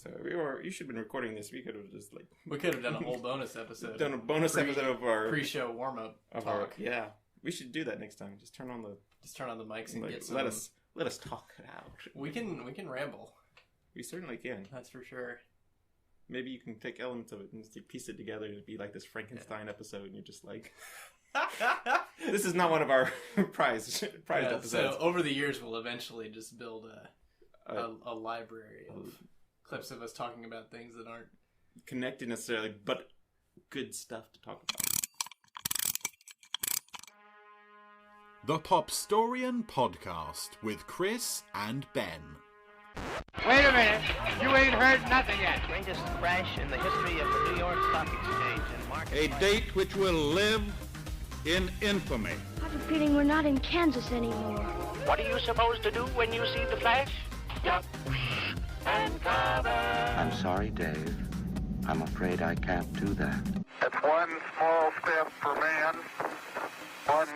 So you should have been recording this. We could have just we could have done a whole bonus episode. Done a bonus episode of our pre-show warm-up talk. Yeah, we should do that next time. Just turn on the mics and get some. Let us talk it out. We can ramble. We certainly can. That's for sure. Maybe you can take elements of it and just piece it together and it'd be like this Frankenstein episode, and you're just like, this is not one of our prized episodes. So over the years, we'll eventually just build a library of clips of us talking about things that aren't connected necessarily, but good stuff to talk about. The Popstorian Podcast with Chris and Ben. Wait a minute. You ain't heard nothing yet. Greatest crash in the history of the New York Stock Exchange in March. A date which will live in infamy. I have a feeling we're not in Kansas anymore. What are you supposed to do when you see the flash? Duck and cover. I'm sorry, Dave. I'm afraid I can't do that. It's one small step for man, one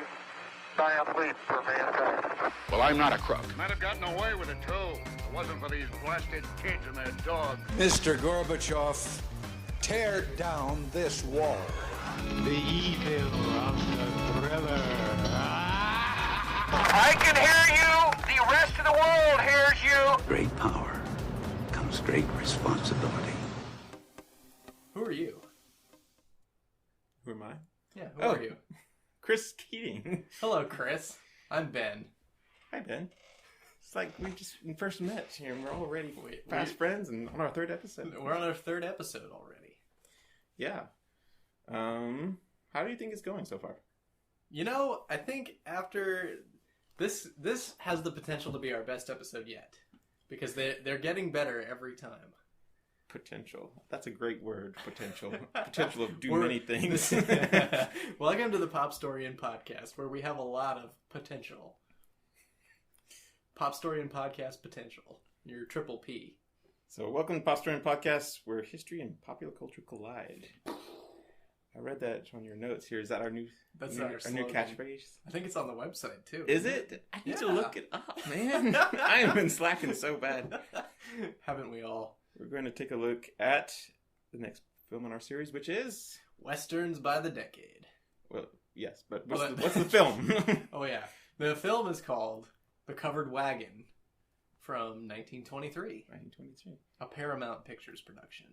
giant leap for mankind. Well, I'm not a crook. Might have gotten away with it, too. If it wasn't for these blasted kids and their dogs. Mr. Gorbachev, tear down this wall. The evil of the thriller. I can hear you. The rest of the world hears you. Great power comes great responsibility. Who are you? Who am I? Yeah, who are you? Chris Keating. Hello, Chris. I'm Ben. Hi, Ben. It's like we just first met here, and we're already fast friends, and on our third episode. We're on our third episode already. Yeah. How do you think it's going so far? You know, I think after this has the potential to be our best episode yet, because they're getting better every time. Potential. That's a great word. Potential. Potential of many things. Welcome to the Popstorian Podcast, where we have a lot of potential. Popstorian Podcast potential. Your triple P. So welcome to Popstorian Podcast, where history and popular culture collide. I read that on your notes here. Is that our new catchphrase? I think it's on the website too. Is it? I need to look it up, man. I have been slacking so bad. Haven't we all? We're going to take a look at the next film in our series, which is Westerns by the Decade. Well, yes, but what's the film? Oh yeah, the film is called The Covered Wagon from 1923. 1923. A Paramount Pictures production.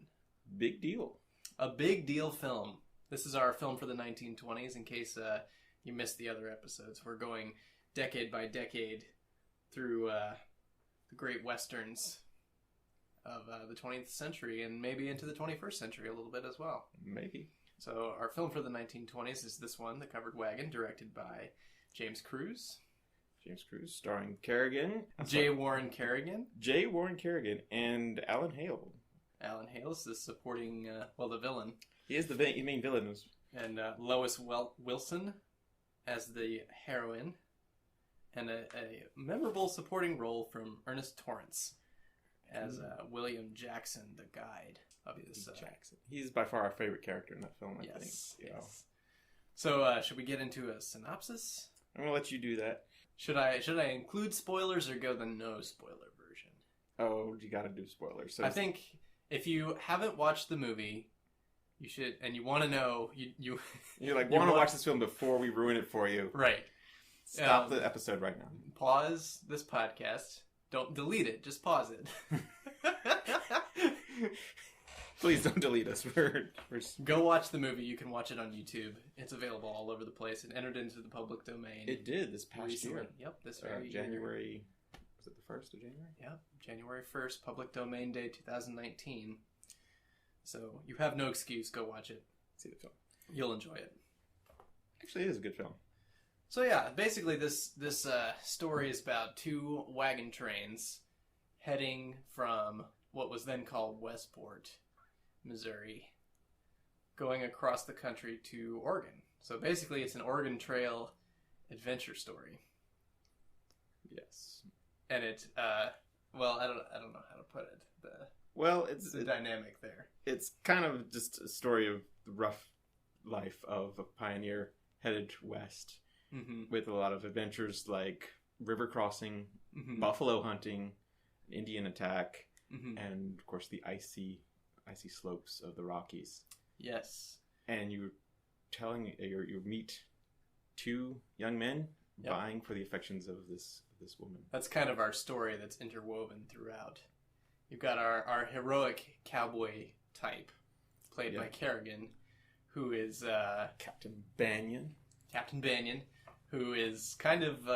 Big deal. A big deal film. This is our film for the 1920s. In case you missed the other episodes, we're going decade by decade through the great westerns of the 20th century, and maybe into the 21st century a little bit as well. Maybe. So our film for the 1920s is this one, The Covered Wagon, directed by James Cruise. James Cruise, starring Kerrigan. J. Warren Kerrigan, and Alan Hale. Alan Hale is the supporting, the villain. He is the main villain. And Lois Wilson as the heroine. And a memorable supporting role from Ernest Torrance as William Jackson, the guide of this. Jackson. He's by far our favorite character in that film, I think. Yes. So, should we get into a synopsis? I'm going to let you do that. Should I include spoilers or go the no spoiler version? Oh, you got to do spoilers. So I think if you haven't watched the movie, you should, and you want to know, you want to watch this film before we ruin it for you. Right. Stop the episode right now. Pause this podcast. Don't delete it. Just pause it. Please don't delete us. Go watch the movie. You can watch it on YouTube. It's available all over the place. It entered into the public domain. It did this past year. Yep, this very January. year. Was it the 1st of January? Yep, January 1st, Public Domain Day 2019. So you have no excuse. Go watch it. See the film. You'll enjoy it. Actually, it is a good film. So yeah, basically this story is about two wagon trains heading from what was then called Westport, Missouri, going across the country to Oregon. So basically it's an Oregon Trail adventure story. Yes. And it, I don't know how to put it. It's the dynamic there. It's kind of just a story of the rough life of a pioneer headed west. Mm-hmm. With a lot of adventures like river crossing, mm-hmm. buffalo hunting, Indian attack, and of course the icy slopes of the Rockies. Yes. And you meet two young men vying for the affections of this woman. That's kind of our story that's interwoven throughout. You've got our heroic cowboy type, played by Kerrigan, who is Captain Banyan. Captain Banyan, who is kind of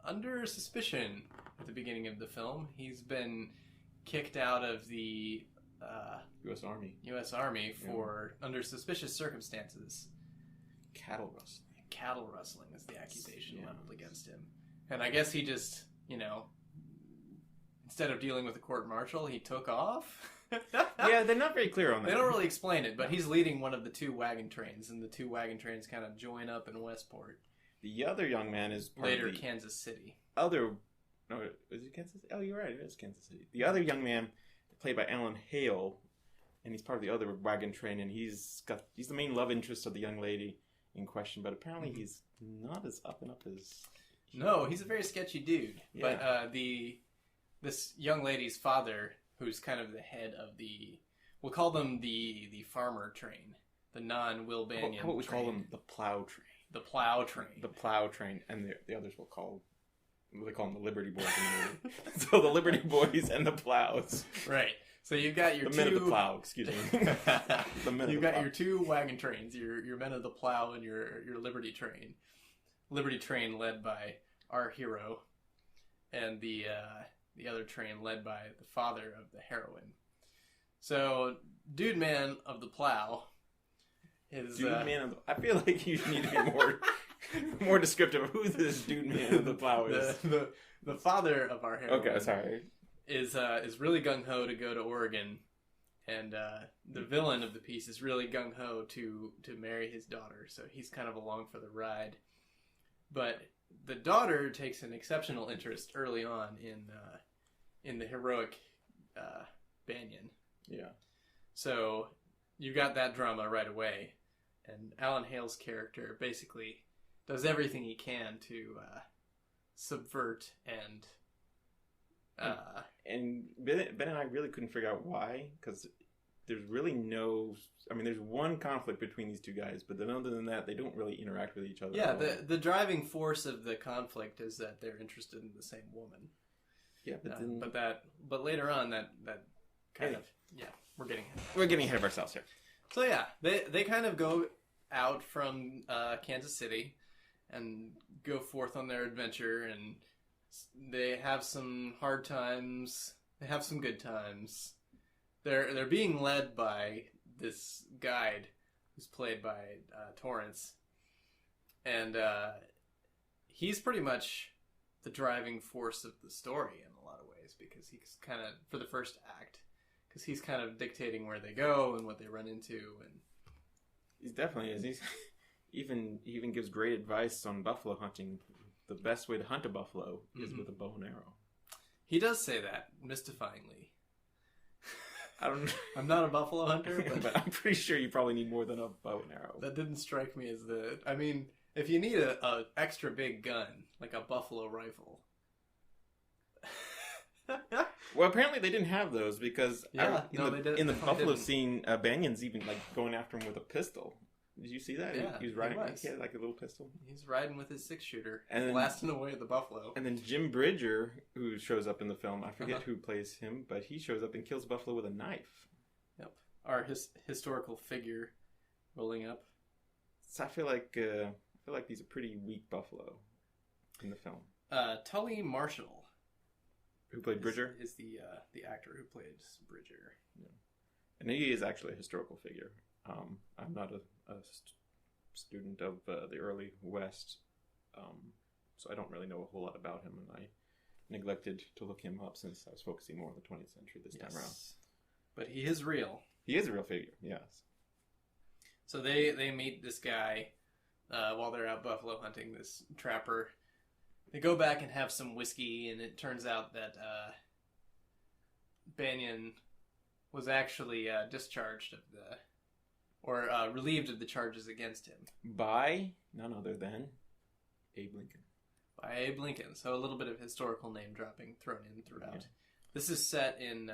under suspicion at the beginning of the film. He's been kicked out of the U.S. Army. For under suspicious circumstances. Cattle rustling. Cattle rustling is the accusation leveled against him. And I guess he just, instead of dealing with the court-martial, he took off. Yeah, they're not very clear on that. They don't really explain it, but he's leading one of the two wagon trains, and the two wagon trains kind of join up in Westport. The other young man is later Kansas City. Is it Kansas City? Oh, you're right. It is Kansas City. The other young man, played by Alan Hale, and he's part of the other wagon train, and he's the main love interest of the young lady in question, but apparently he's not as up and up as... No, he's a very sketchy dude. Yeah. But this young lady's father, who's kind of the head of we'll call them the farmer train, the non-Will Banyan How about we call them the plow train? The plow train. The plow train, and the others they call them the Liberty Boys. So the Liberty Boys and the plows. Right. So you've got your men of the plow, excuse me. You've got your two wagon trains, your men of the plow and your Liberty train. Liberty train led by our hero, and the other train led by the father of the heroine. So, dude man of the plow is... I feel like you need to be more descriptive of who this dude man of the plow is. The father of our heroine. Okay, sorry. Is really gung-ho to go to Oregon, and the villain of the piece is really gung-ho to marry his daughter, so he's kind of along for the ride. But the daughter takes an exceptional interest early on in the heroic Banyan. Yeah. So you got that drama right away, and Alan Hale's character basically does everything he can to subvert and... And Ben and I really couldn't figure out why, because there's really there's one conflict between these two guys, but then other than that, they don't really interact with each other. Yeah, the driving force of the conflict is that they're interested in the same woman. Yeah, but later on, that kind of we're getting ahead of ourselves here. So yeah, they kind of go out from Kansas City and go forth on their adventure, and they have some hard times. They have some good times. They're being led by this guide who's played by Torrance, and he's pretty much the driving force of the story in a lot of ways, because he's kind of, for the first act, because he's kind of dictating where they go and what they run into, and he definitely is. He even gives great advice on buffalo hunting. The best way to hunt a buffalo is with a bow and arrow. He does say that mystifyingly. I'm not a buffalo hunter, but I'm pretty sure you probably need more than a bow and arrow. That didn't strike me as I mean, if you need a extra big gun, like a buffalo rifle. Well, apparently they didn't have those, because in the buffalo scene, Banyan's even going after him with a pistol. Did you see that? Yeah, he was riding. He had like a little pistol. He's riding with his 6-shooter, and then, blasting away at the buffalo. And then Jim Bridger, who shows up in the film, I forget who plays him, but he shows up and kills buffalo with a knife. Yep, our historical figure rolling up. So I feel like these are pretty weak buffalo in the film. Tully Marshall, who played Bridger, is the actor who played Bridger. Yeah. And he is actually a historical figure. I'm not a student of the early West, so I don't really know a whole lot about him, and I neglected to look him up since I was focusing more on the 20th century this time around. But he is real. He is a real figure, yes. So they meet this guy while they're out buffalo hunting, this trapper. They go back and have some whiskey, and it turns out that Banyan was actually discharged of relieved of the charges against him. By none other than Abe Lincoln. By Abe Lincoln. So a little bit of historical name dropping thrown in throughout. This is set in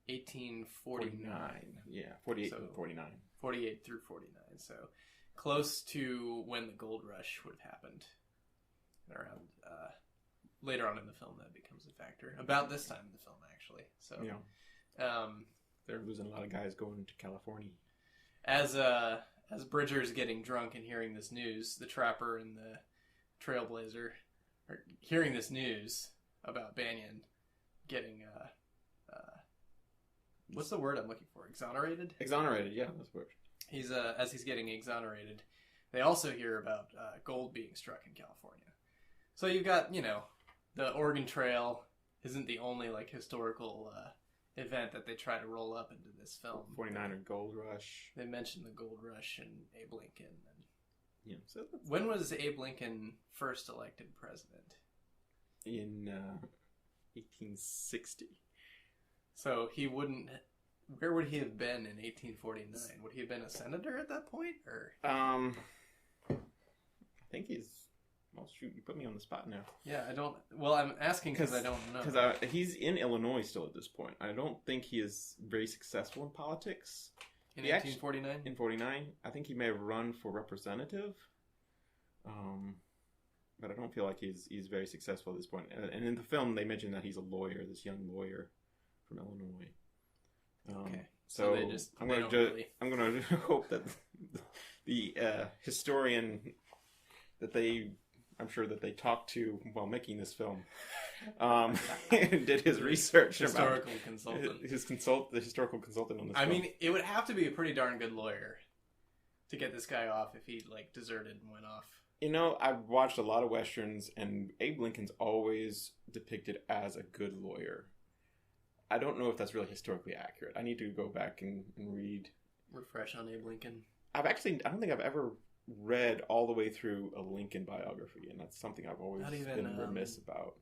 1849. Yeah, 48 So, and 49. 48 through 49. So close to when the gold rush would have happened. Around later on in the film, that becomes a factor. About this time in the film, actually. So Yeah. They're losing a lot of guys going to California. As Bridger's getting drunk and hearing this news, the trapper and the trailblazer are hearing this news about Banyan getting what's the word I'm looking for? Exonerated? Exonerated, yeah, that's the word. He's as he's getting exonerated, they also hear about gold being struck in California. So you've got, the Oregon Trail isn't the only historical event that they try to roll up into this film. 49er Gold Rush. They mentioned the Gold Rush and Abe Lincoln. Yeah. So when was Abe Lincoln first elected president? In 1860. So he wouldn't. Where would he have been in 1849? Would he have been a senator at that point, or? I think he's. Well, shoot, you put me on the spot now. Yeah, I don't. Well, I'm asking because I don't know. Because he's in Illinois still at this point. I don't think he is very successful in politics. In 1849? In 49. I think he may have run for representative. But I don't feel like he's very successful at this point. And in the film, they mention that he's a lawyer, this young lawyer from Illinois. Okay. So I'm going to hope that the historian that I'm sure that they talked to while making this film, did his research. Historical consultant. The historical consultant on this film. I mean, it would have to be a pretty darn good lawyer to get this guy off if he deserted and went off. I've watched a lot of Westerns, and Abe Lincoln's always depicted as a good lawyer. I don't know if that's really historically accurate. I need to go back and read. Refresh on Abe Lincoln. I don't think I've ever read all the way through a Lincoln biography, and that's something I've always been remiss about.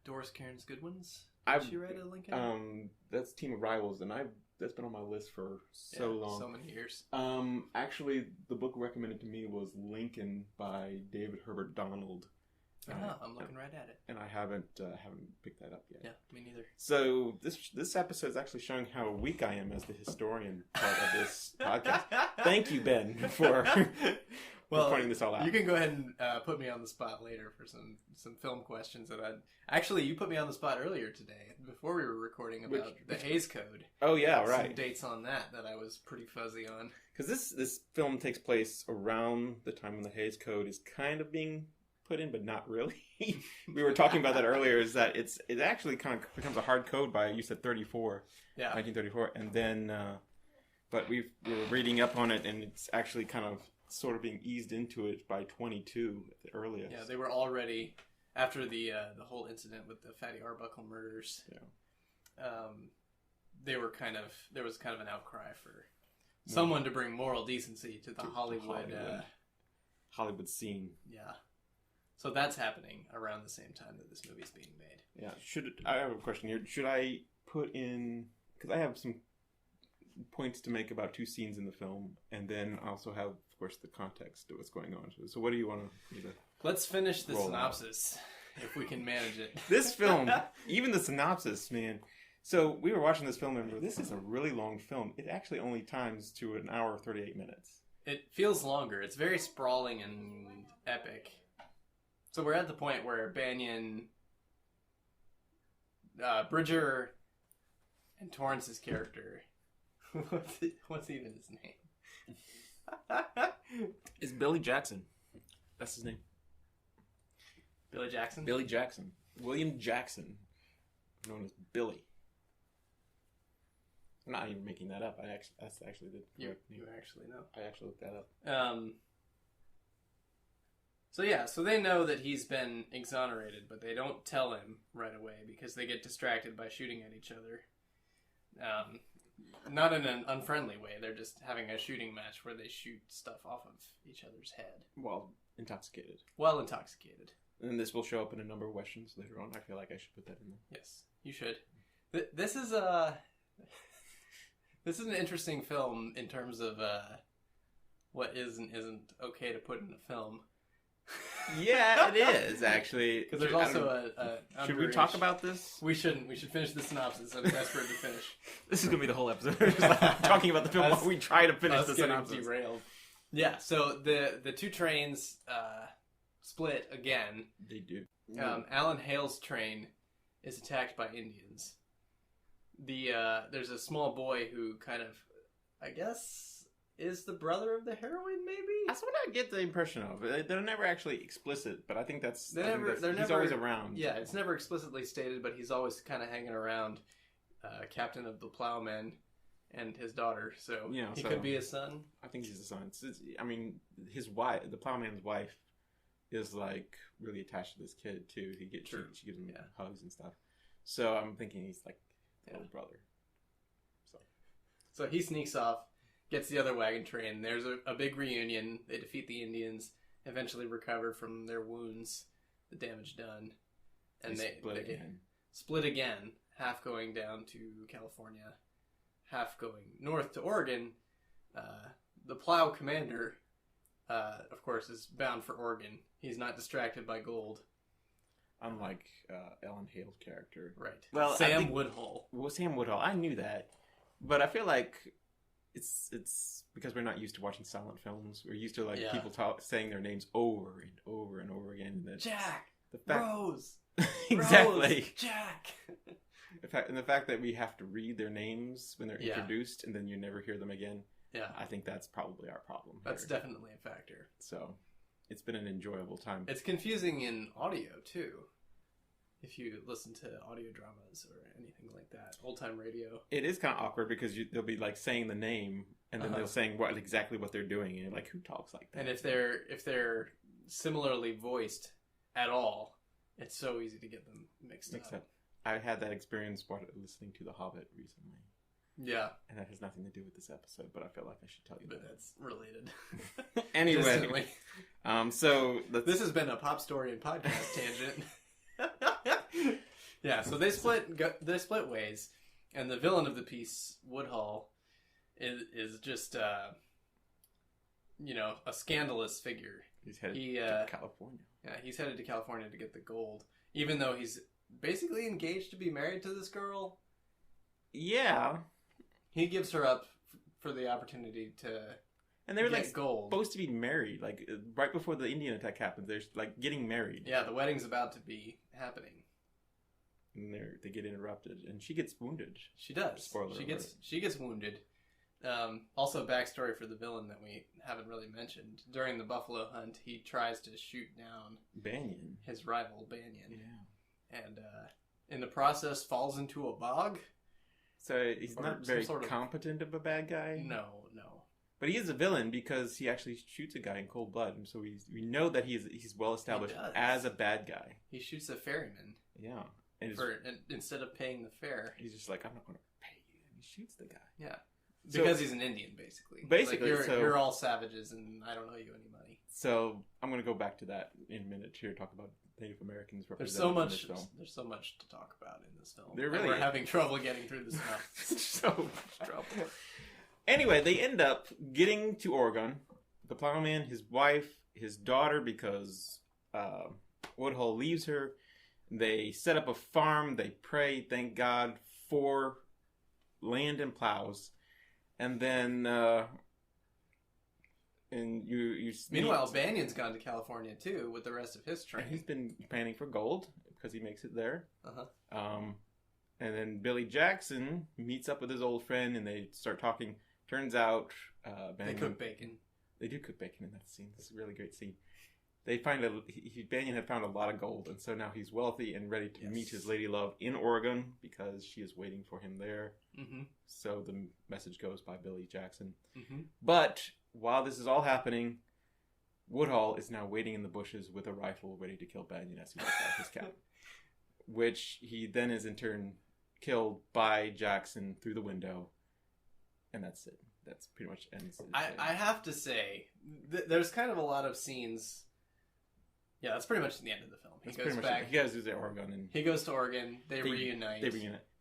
Doris Kearns Goodwin's? She read a Lincoln? That's Team of Rivals, and that's been on my list for so long. So many years. Actually, the book recommended to me was Lincoln by David Herbert Donald. I'm looking right at it. And I haven't picked that up yet. Yeah, me neither. So this episode is actually showing how weak I am as the historian part of this podcast. Thank you, Ben, for pointing this all out. You can go ahead and put me on the spot later for some film questions that actually you put me on the spot earlier today before we were recording about the Hays Code. Oh yeah, right. Some dates on that I was pretty fuzzy on. Because this film takes place around the time when the Hays Code is kind of being put in, but not really. We were talking about that earlier, is that it actually kind of becomes a hard code by, you said 1934, and then but we were reading up on it, and it's actually kind of sort of being eased into it by 22 at the earliest. Yeah, they were already after the whole incident with the Fatty Arbuckle murders. Yeah. There was kind of an outcry for someone to bring moral decency to the Hollywood scene. Yeah. So that's happening around the same time that this movie's being made. Yeah. I have a question here. Should I put in, because I have some points to make about two scenes in the film, and then I also have, of course, the context of what's going on. So what do you want me to? Let's finish the synopsis, if we can manage it. This film, even the synopsis, man. So we were watching this film, and this is a really long film. It actually only times to an hour 38 minutes. It feels longer. It's very sprawling and epic. So we're at the point where Banyan, Bridger, and Torrance's character, what's even his name? It's Billy Jackson. That's his name. Billy Jackson? Billy Jackson. William Jackson, known as Billy. I'm not even making that up. That's actually the correct name. You actually know. I actually looked that up. So they know that he's been exonerated, but they don't tell him right away because they get distracted by shooting at each other. Not in an unfriendly way. They're just having a shooting match where they shoot stuff off of each other's head. While intoxicated. And this will show up in a number of Westerns later on. I feel like I should put that in there. Yes, you should. This is an interesting film in terms of what is and isn't okay to put in a film. Yeah, it is actually. Because there's also a should we talk about this? We shouldn't. We should finish the synopsis. I'm desperate to finish. This is gonna be the whole episode. Just like talking about the film while we try to finish the synopsis. Derailed. Yeah. So the two trains split again. They do. Alan Hale's train is attacked by Indians. There's a small boy who kind of, I guess, is the brother of the heroine, maybe? That's what I get the impression of. They're never actually explicit, but I think that's... He's always around. Yeah, it's never explicitly stated, but he's always kind of hanging around captain of the Plowmen and his daughter, so he could be his son. I think he's his son. I mean, his wife, the Plowman's wife, is like really attached to this kid, too. She gives him hugs and stuff. So I'm thinking he's like the little brother. So he sneaks off. Gets the other wagon train. There's a big reunion. They defeat the Indians, eventually recover from their wounds, the damage done. And they split again, half going down to California, half going north to Oregon. The Plow commander, of course, is bound for Oregon. He's not distracted by gold. Unlike Ellen Hale's character. Right. Well, Sam Woodhull. Well, Sam Woodhull. I knew that. But I feel like... It's because we're not used to watching silent films. We're used to people saying their names over and over and over again. And Jack, Rose, exactly, Rose, Jack. The fact that we have to read their names when they're introduced and then you never hear them again. Yeah, I think that's probably our problem. That's definitely a factor. So, it's been an enjoyable time. It's confusing in audio too. If you listen to audio dramas or anything like that, old time radio, it is kind of awkward because they'll be like saying the name and then they'll saying exactly what they're doing, and you're like, who talks like that? And if they're similarly voiced at all, it's so easy to get them mixed up. I had that experience listening to The Hobbit recently. Yeah, and that has nothing to do with this episode, but I feel like I should tell you but that's related. Anyway, so this has been a Popstorian Podcast tangent. Yeah, so they split ways, and the villain of the piece, Woodhull, is just a scandalous figure. He's headed to California. Yeah, he's headed to California to get the gold, even though he's basically engaged to be married to this girl. Yeah, he gives her up for the opportunity to. And they're like gold. Supposed to be married, like right before the Indian attack happens. They're like getting married. Yeah, the wedding's about to be happening. And they get interrupted, and she gets wounded. She does. Spoiler alert. She gets wounded. Also, backstory for the villain that we haven't really mentioned. During the buffalo hunt, he tries to shoot down Banyan, his rival Banyan. Yeah, and in the process falls into a bog. So he's not very competent of a bad guy. No. But he is a villain because he actually shoots a guy in cold blood, and so we know that he's well established as a bad guy. He shoots a ferryman. Yeah. And instead of paying the fare, he's just like, I'm not going to pay you. And he shoots the guy. Yeah. Because he's an Indian, basically. Basically, like you're all savages, and I don't owe you any money. So I'm going to go back to that in a minute here, talk about Native Americans represented in this film. There's so much to talk about in this film. We're having trouble getting through this stuff. So much trouble. Anyway, they end up getting to Oregon. The plowman, his wife, his daughter, because Woodhull leaves her. They set up a farm. They pray, thank God, for land and plows. And then, meanwhile, Banyan's gone to California too with the rest of his train. And he's been panning for gold because he makes it there. And then Billy Jackson meets up with his old friend, and they start talking. Turns out, they cook bacon. They do cook bacon in that scene. It's a really great scene. They find Banyan had found a lot of gold, and so now he's wealthy and ready to meet his lady love in Oregon because she is waiting for him there. Mm-hmm. So the message goes by Billy Jackson. Mm-hmm. But while this is all happening, Woodhull is now waiting in the bushes with a rifle ready to kill Banyan as he walks out of his cabin, which he then is in turn killed by Jackson through the window, and that's it. That's pretty much ends. I have to say, there's kind of a lot of scenes. Yeah, that's pretty much the end of the film. He goes back. He goes to Oregon, and he goes to Oregon. They reunite.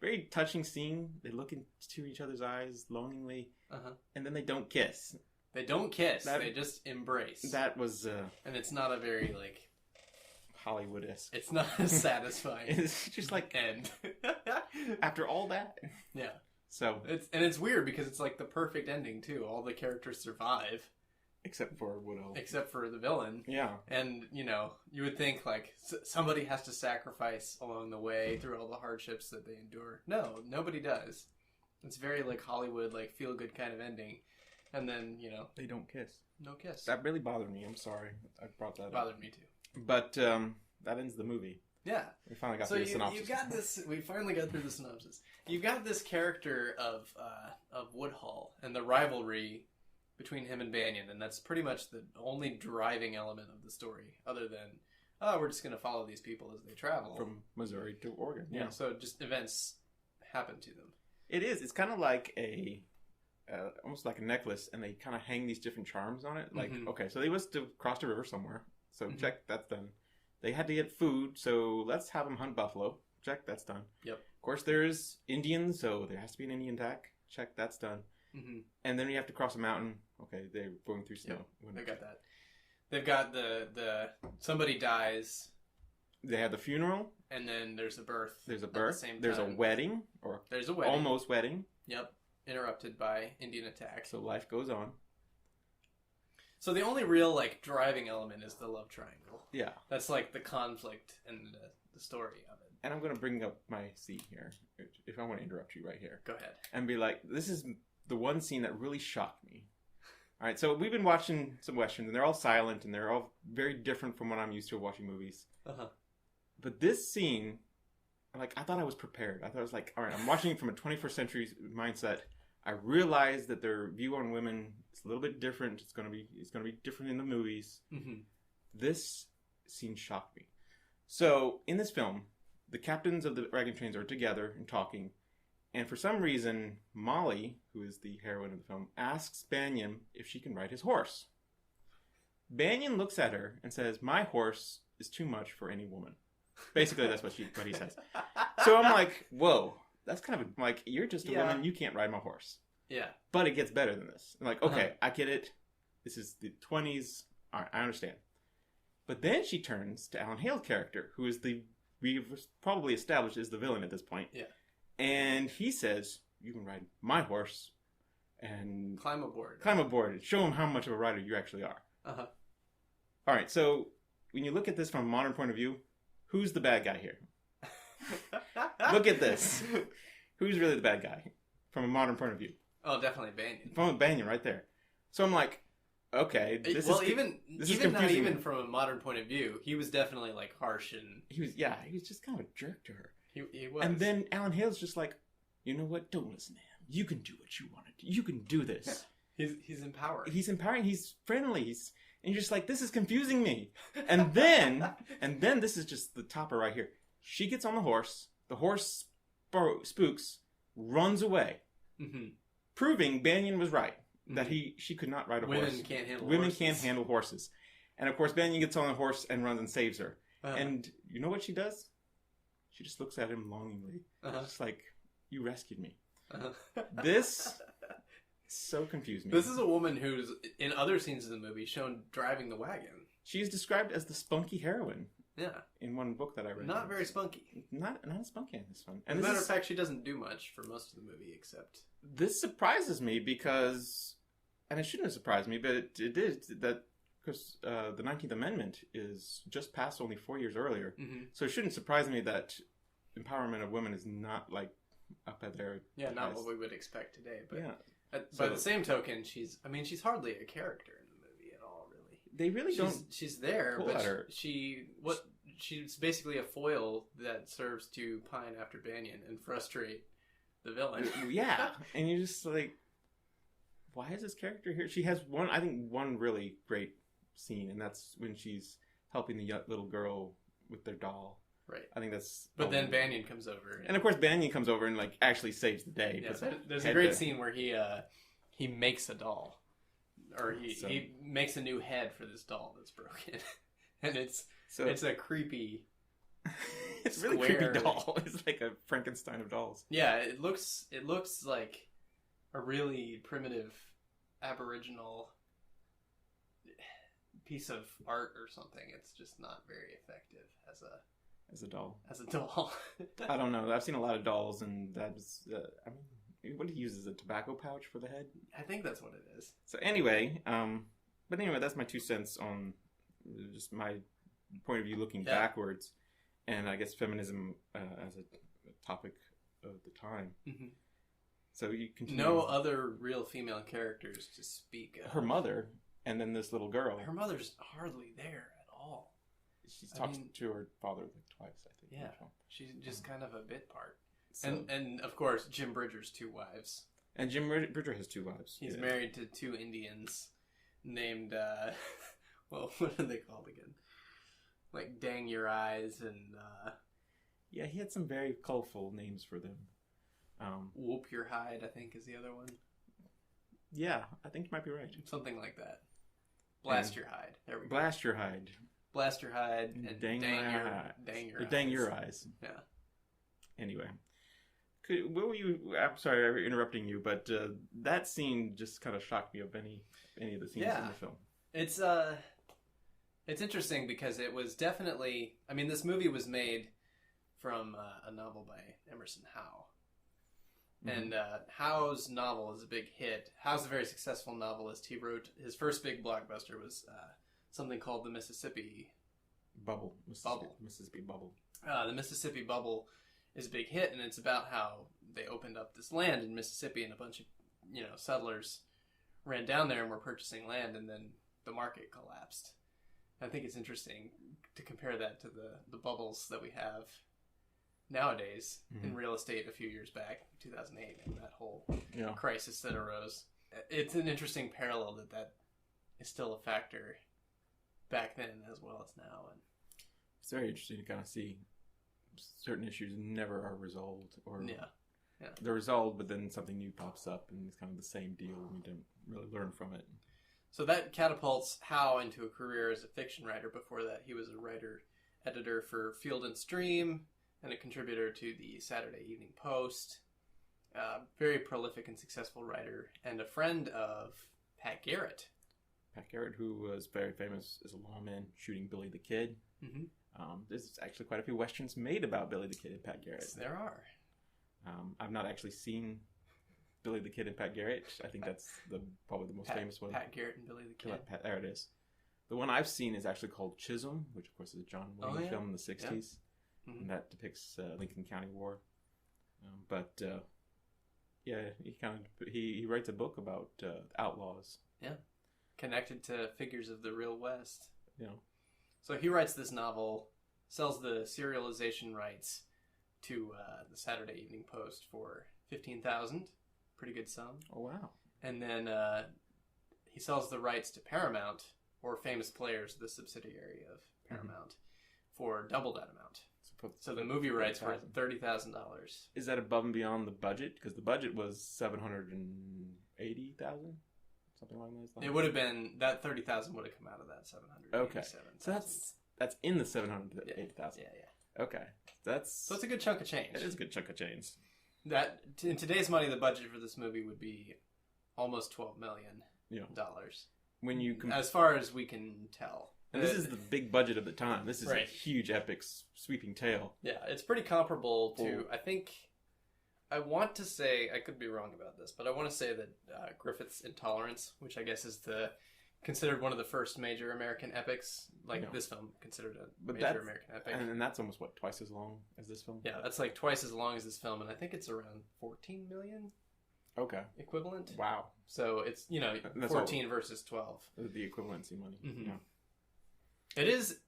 Very touching scene. They look into each other's eyes longingly, and then they don't kiss. They don't kiss. They just embrace. That was... and it's not a very, like... Hollywood-esque. It's not as satisfying. It's just like... end. After all that? Yeah. So... It's weird because it's like the perfect ending, too. All the characters survive. Except for Woodhull. Except for the villain. Yeah. And, you know, you would think, like, somebody has to sacrifice along the way through all the hardships that they endure. No, nobody does. It's very, like, Hollywood, like, feel-good kind of ending. And then, you know... They don't kiss. No kiss. That really bothered me. I'm sorry. I brought that up. Bothered me, too. But, that ends the movie. Yeah. We finally got through the synopsis. You got this... We finally got through the synopsis. You got this character of Woodhull and the rivalry... between him and Banyan, and that's pretty much the only driving element of the story, other than, oh, we're just going to follow these people as they travel. From Missouri to Oregon. Yeah, so just events happen to them. It is. It's kind of like almost like a necklace, and they kind of hang these different charms on it. Like, okay, so they was to cross the river somewhere, so check, that's done. They had to get food, so let's have them hunt buffalo. Check, that's done. Yep. Of course, there's Indians, so there has to be an Indian attack. Check, that's done. And then you have to cross a mountain. Okay, they're going through snow. Yep, they got that. They've got the somebody dies. They have the funeral. And then there's a birth. There's a birth. At the same there's time. A wedding. Or there's a wedding. Almost wedding. Yep. Interrupted by Indian attack. So life goes on. So the only real, like, driving element is the love triangle. Yeah. That's, like, the conflict and the story of it. And I'm going to bring up my seat here. If I want to interrupt you right here. Go ahead. And be like, this is the one scene that really shocked me. All right, so we've been watching some Westerns, and they're all silent, and they're all very different from what I'm used to watching movies. But this scene, like, I thought I was prepared. I thought I was like, all right, I'm watching from a 21st century mindset. I realized that their view on women is a little bit different. It's gonna be different in the movies. This scene shocked me. So in this film, the captains of the wagon trains are together and talking. And for some reason, Molly, who is the heroine of the film, asks Banyan if she can ride his horse. Banyan looks at her and says, "My horse is too much for any woman." Basically, that's what he says. So I'm like, whoa, that's kind of like, you're just a woman, you can't ride my horse. Yeah. But it gets better than this. I'm like, okay, I get it. This is the 20s. All right, I understand. But then she turns to Alan Hale's character, who is we've probably established is the villain at this point. Yeah. And he says, "You can ride my horse and climb aboard and show him how much of a rider you actually are." All right, so when you look at this from a modern point of view, who's the bad guy here? Look at this. Who's really the bad guy from a modern point of view? Oh, definitely Banyan. From Banyan right there. So I'm like, okay, this is even from a modern point of view, he was definitely like harsh and he was just kind of a jerk to her. He was. And then Alan Hale's just like, you know what? Don't listen to him. You can do what you want to do. You can do this. He's empowered. He's empowering. He's friendly. And you're just like, this is confusing me. And then this is just the topper right here. She gets on the horse. The horse spooks, runs away, proving Banyan was right that she could not ride a horse. Women can't handle horses. And of course, Banyan gets on the horse and runs and saves her. And you know what she does? She just looks at him longingly. Just like, you rescued me. This so confused me. This is a woman who's, in other scenes of the movie, shown driving the wagon. She is described as the spunky heroine. Yeah. In one book that I read. Not very spunky. Not spunky in this one. As a matter of fact, she doesn't do much for most of the movie, except... This surprises me because... And it shouldn't have surprised me, but it did. Because the 19th Amendment is just passed only 4 years earlier. So it shouldn't surprise me that empowerment of women is not, like, up at their... Yeah, not what we would expect today. But yeah. By the same token, she's hardly a character in the movie at all, really. They really don't... She's there, but she's basically a foil that serves to pine after Banyan and frustrate the villain. Yeah, and you're just like, why is this character here? She has one really great scene, and that's when she's helping the little girl with their doll. Right. I think that's... But then Banyan comes over. And of course Banyan comes over and like actually saves the day. Yeah, there's a great scene where he makes a doll. Or he makes a new head for this doll that's broken. And it's a creepy... It's a really creepy doll. It's like a Frankenstein of dolls. Yeah, it looks like a really primitive Aboriginal piece of art or something. It's just not very effective as a doll. As a doll. I don't know. I've seen a lot of dolls, and that's I mean, what do you use as a tobacco pouch for the head? I think that's what it is. So anyway, that's my 2 cents on just my point of view looking backwards, and I guess feminism as a topic of the time. Mm-hmm. So you continue. No other real female characters to speak of. Her mother, and then this little girl. Her mother's hardly there at all. She talks to her father like twice, I think. Yeah, she's just kind of a bit part. So, and of course, Jim Bridger's 2 wives. And Jim Bridger has 2 wives. He's married to 2 Indians named, well, what are they called again? Like Dang Your Eyes and... Yeah, he had some very colorful names for them. Whoop Your Hide, I think, is the other one. Yeah, I think you might be right. Something like that. Blast Your Hide. There we go. Blast Your Hide. Blast Your Hide and Dang Your Eyes. Yeah. Anyway. What were you... I'm sorry I'm interrupting you, but that scene just kind of shocked me of any of the scenes in the film. It's interesting because it was definitely... I mean, this movie was made from a novel by Emerson Howe. Mm-hmm. And Howe's novel is a big hit. Howe's a very successful novelist. He wrote... His first big blockbuster was something called The Mississippi... Bubble. Mississippi Bubble. The Mississippi Bubble is a big hit, and it's about how they opened up this land in Mississippi, and a bunch of settlers ran down there and were purchasing land, and then the market collapsed. I think it's interesting to compare that to the bubbles that we have nowadays in real estate a few years back, 2008, and that whole crisis that arose. It's an interesting parallel that is still a factor back then as well as now. And it's very interesting to kind of see certain issues never are resolved, or they're resolved, but then something new pops up, and it's kind of the same deal, and we didn't really learn from it. So that catapults Howe into a career as a fiction writer. Before that, he was a writer-editor for Field and Stream, and a contributor to the Saturday Evening Post. Very prolific and successful writer, and a friend of Pat Garrett. Pat Garrett, who was very famous as a lawman shooting Billy the Kid. Mm-hmm. There's actually quite a few westerns made about Billy the Kid and Pat Garrett. Yes, there are. I've not actually seen Billy the Kid and Pat Garrett. I think that's probably the most famous one. Pat Garrett and Billy the Kid. There it is. The one I've seen is actually called Chisholm, which of course is a John Wayne film in the 60s. Yeah. Mm-hmm. And that depicts Lincoln County War. He writes a book about outlaws. Yeah. Connected to figures of the real West. Yeah. So he writes this novel, sells the serialization rights to the Saturday Evening Post for $15,000. Pretty good sum. Oh, wow. And then he sells the rights to Paramount, or Famous Players, the subsidiary of Paramount, for double that amount. So the movie rights were $30,000. Is that above and beyond the budget? Because the budget was $780,000? Something along those lines. It would have been that $30,000 would have come out of that $787,000. Okay, so that's in the $780,000. Yeah. Okay, so it's a good chunk of change. It is a good chunk of change. That in today's money, the budget for this movie would be almost $12 million. When you as far as we can tell, and this is the big budget of the time. This is a huge, epic, sweeping tale. Yeah, it's pretty comparable to. I want to say, I could be wrong about this, but I want to say that Griffith's Intolerance, which I guess is considered one of the first major American epics, this film considered a major American epic. And that's almost, twice as long as this film? Yeah, that's like twice as long as this film, and I think it's around 14 million equivalent. Wow. So it's, 14 versus 12. The equivalency money. Mm-hmm. Yeah. It is,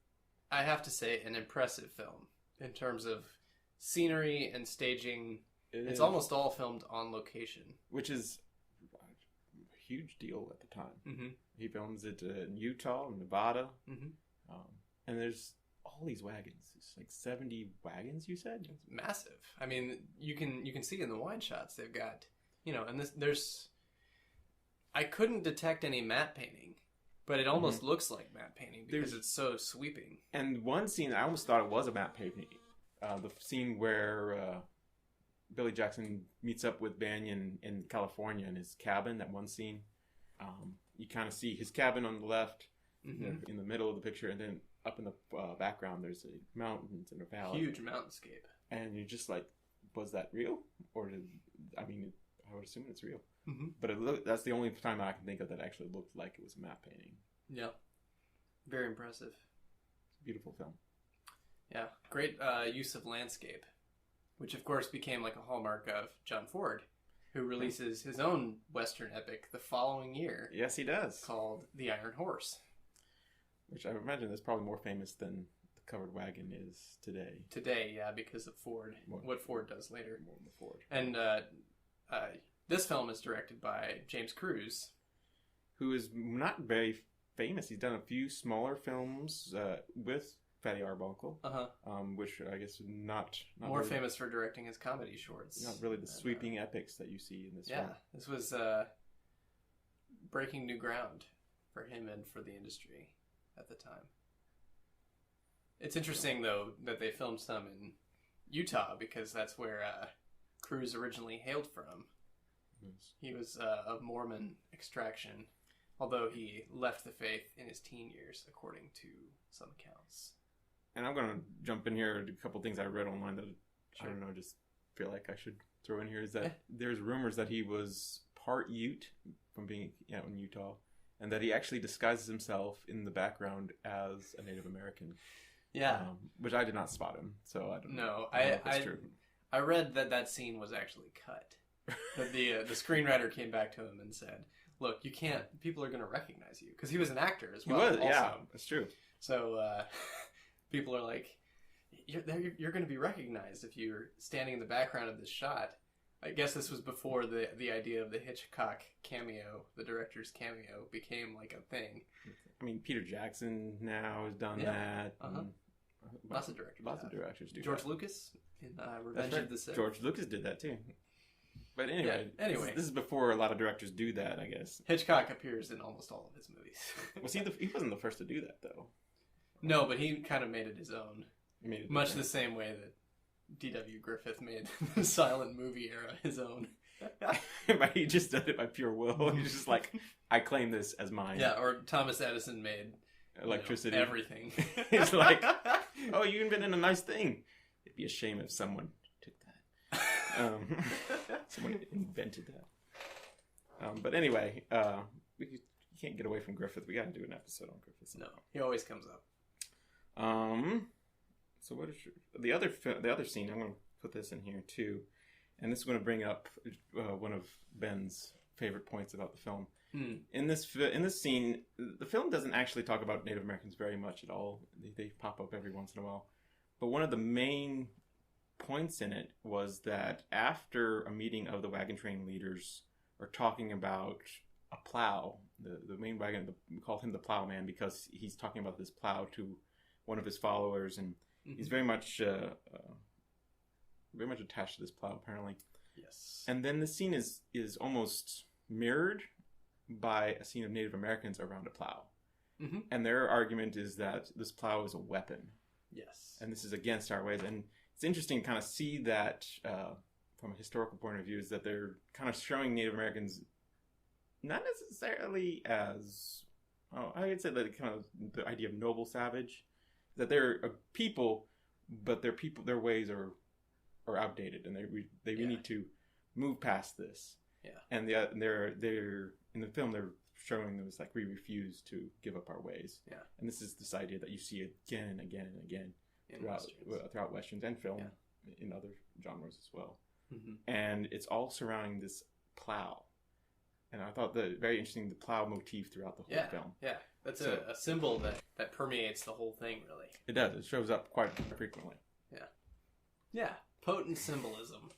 I have to say, an impressive film in terms of scenery and staging. It's almost all filmed on location. Which is a huge deal at the time. Mm-hmm. He films it in Utah and Nevada. Mm-hmm. And there's all these wagons. It's like 70 wagons, you said? It's massive. I mean, you can see in the wide shots they've got, and there's... I couldn't detect any matte painting, but it almost looks like matte painting because it's so sweeping. And one scene, I almost thought it was a matte painting. The scene where... Billy Jackson meets up with Banyan in California in his cabin, that one scene. You kind of see his cabin on the left, They're in the middle of the picture, and then up in the background, there's a mountains and a valley. Huge mountainscape. And you're just like, was that real? Or I would assume it's real. Mm-hmm. But that's the only time I can think of that actually looked like it was a map painting. Yeah. Very impressive. It's a beautiful film. Yeah. Great use of landscape, which of course became like a hallmark of John Ford, who releases his own Western epic the following year. Yes, he does. Called The Iron Horse. Which I imagine is probably more famous than The Covered Wagon is today. Today, yeah, because of Ford. What Ford does later. More than Ford. And this film is directed by James Cruise. Who is not very famous. He's done a few smaller films with Fatty Arbuckle. Which I guess not more really, famous for directing his comedy shorts. Not really the sweeping epics that you see in this film. Yeah, this was breaking new ground for him and for the industry at the time. It's interesting, though, that they filmed some in Utah, because that's where Cruise originally hailed from. Yes. He was of Mormon extraction, although he left the faith in his teen years, according to some accounts. And I'm going to jump in here. A couple things I read online that I don't know, just feel like I should throw in here is that there's rumors that he was part Ute from being in Utah, and that he actually disguises himself in the background as a Native American. Yeah. Which I did not spot him, so I don't know. No, if that's true. I read that scene was actually cut. That the screenwriter came back to him and said, "Look, you can't. People are going to recognize you," because he was an actor as well. He was, also. yeah, that's true. So people are like, "You're going to be recognized if you're standing in the background of this shot." I guess this was before the idea of the Hitchcock cameo, the director's cameo, became like a thing. I mean, Peter Jackson now has done that. Lots of directors do. George that. Lucas in Revenge of the Sith. George Lucas did that too. But anyway, this is before a lot of directors do that, I guess. Hitchcock appears in almost all of his movies. Was he wasn't the first to do that, though. No, but he kind of made it his own. Much the same way that D.W. Griffith made the silent movie era his own. But he just did it by pure will. He's just like, I claim this as mine. Yeah, or Thomas Edison made electricity. Everything. He's like, oh, you invented a nice thing. It'd be a shame if someone took that. Someone invented that. But anyway, you can't get away from Griffith. We got to do an episode on Griffith. No, he always comes up. So what is the other scene? I'm going to put this in here too, and this is going to bring up one of Ben's favorite points about the film. In this scene, the film doesn't actually talk about Native Americans very much at all. They pop up every once in a while, but one of the main points in it was that after a meeting of the wagon train leaders are talking about a plow, the main wagon, we call him the plowman because he's talking about this plow to one of his followers, and he's very much attached to this plow, apparently. Yes. And then the scene is almost mirrored by a scene of Native Americans around a plow. Mm-hmm. And their argument is that this plow is a weapon. Yes. And this is against our ways. And it's interesting to kind of see that from a historical point of view, is that they're kind of showing Native Americans not necessarily as, I would say that kind of the idea of noble savage, that they're a people, but their ways are outdated, and they need to move past this. Yeah. And they're in the film they're showing them like we refuse to give up our ways. Yeah. And this is this idea that you see again and again and again throughout Westerns and film in other genres as well. Mm-hmm. And it's all surrounding this plow. And I thought that very interesting, the plow motif throughout the whole film. Yeah, that's a symbol that permeates the whole thing, really. It does. It shows up quite frequently. Yeah. Yeah, potent symbolism.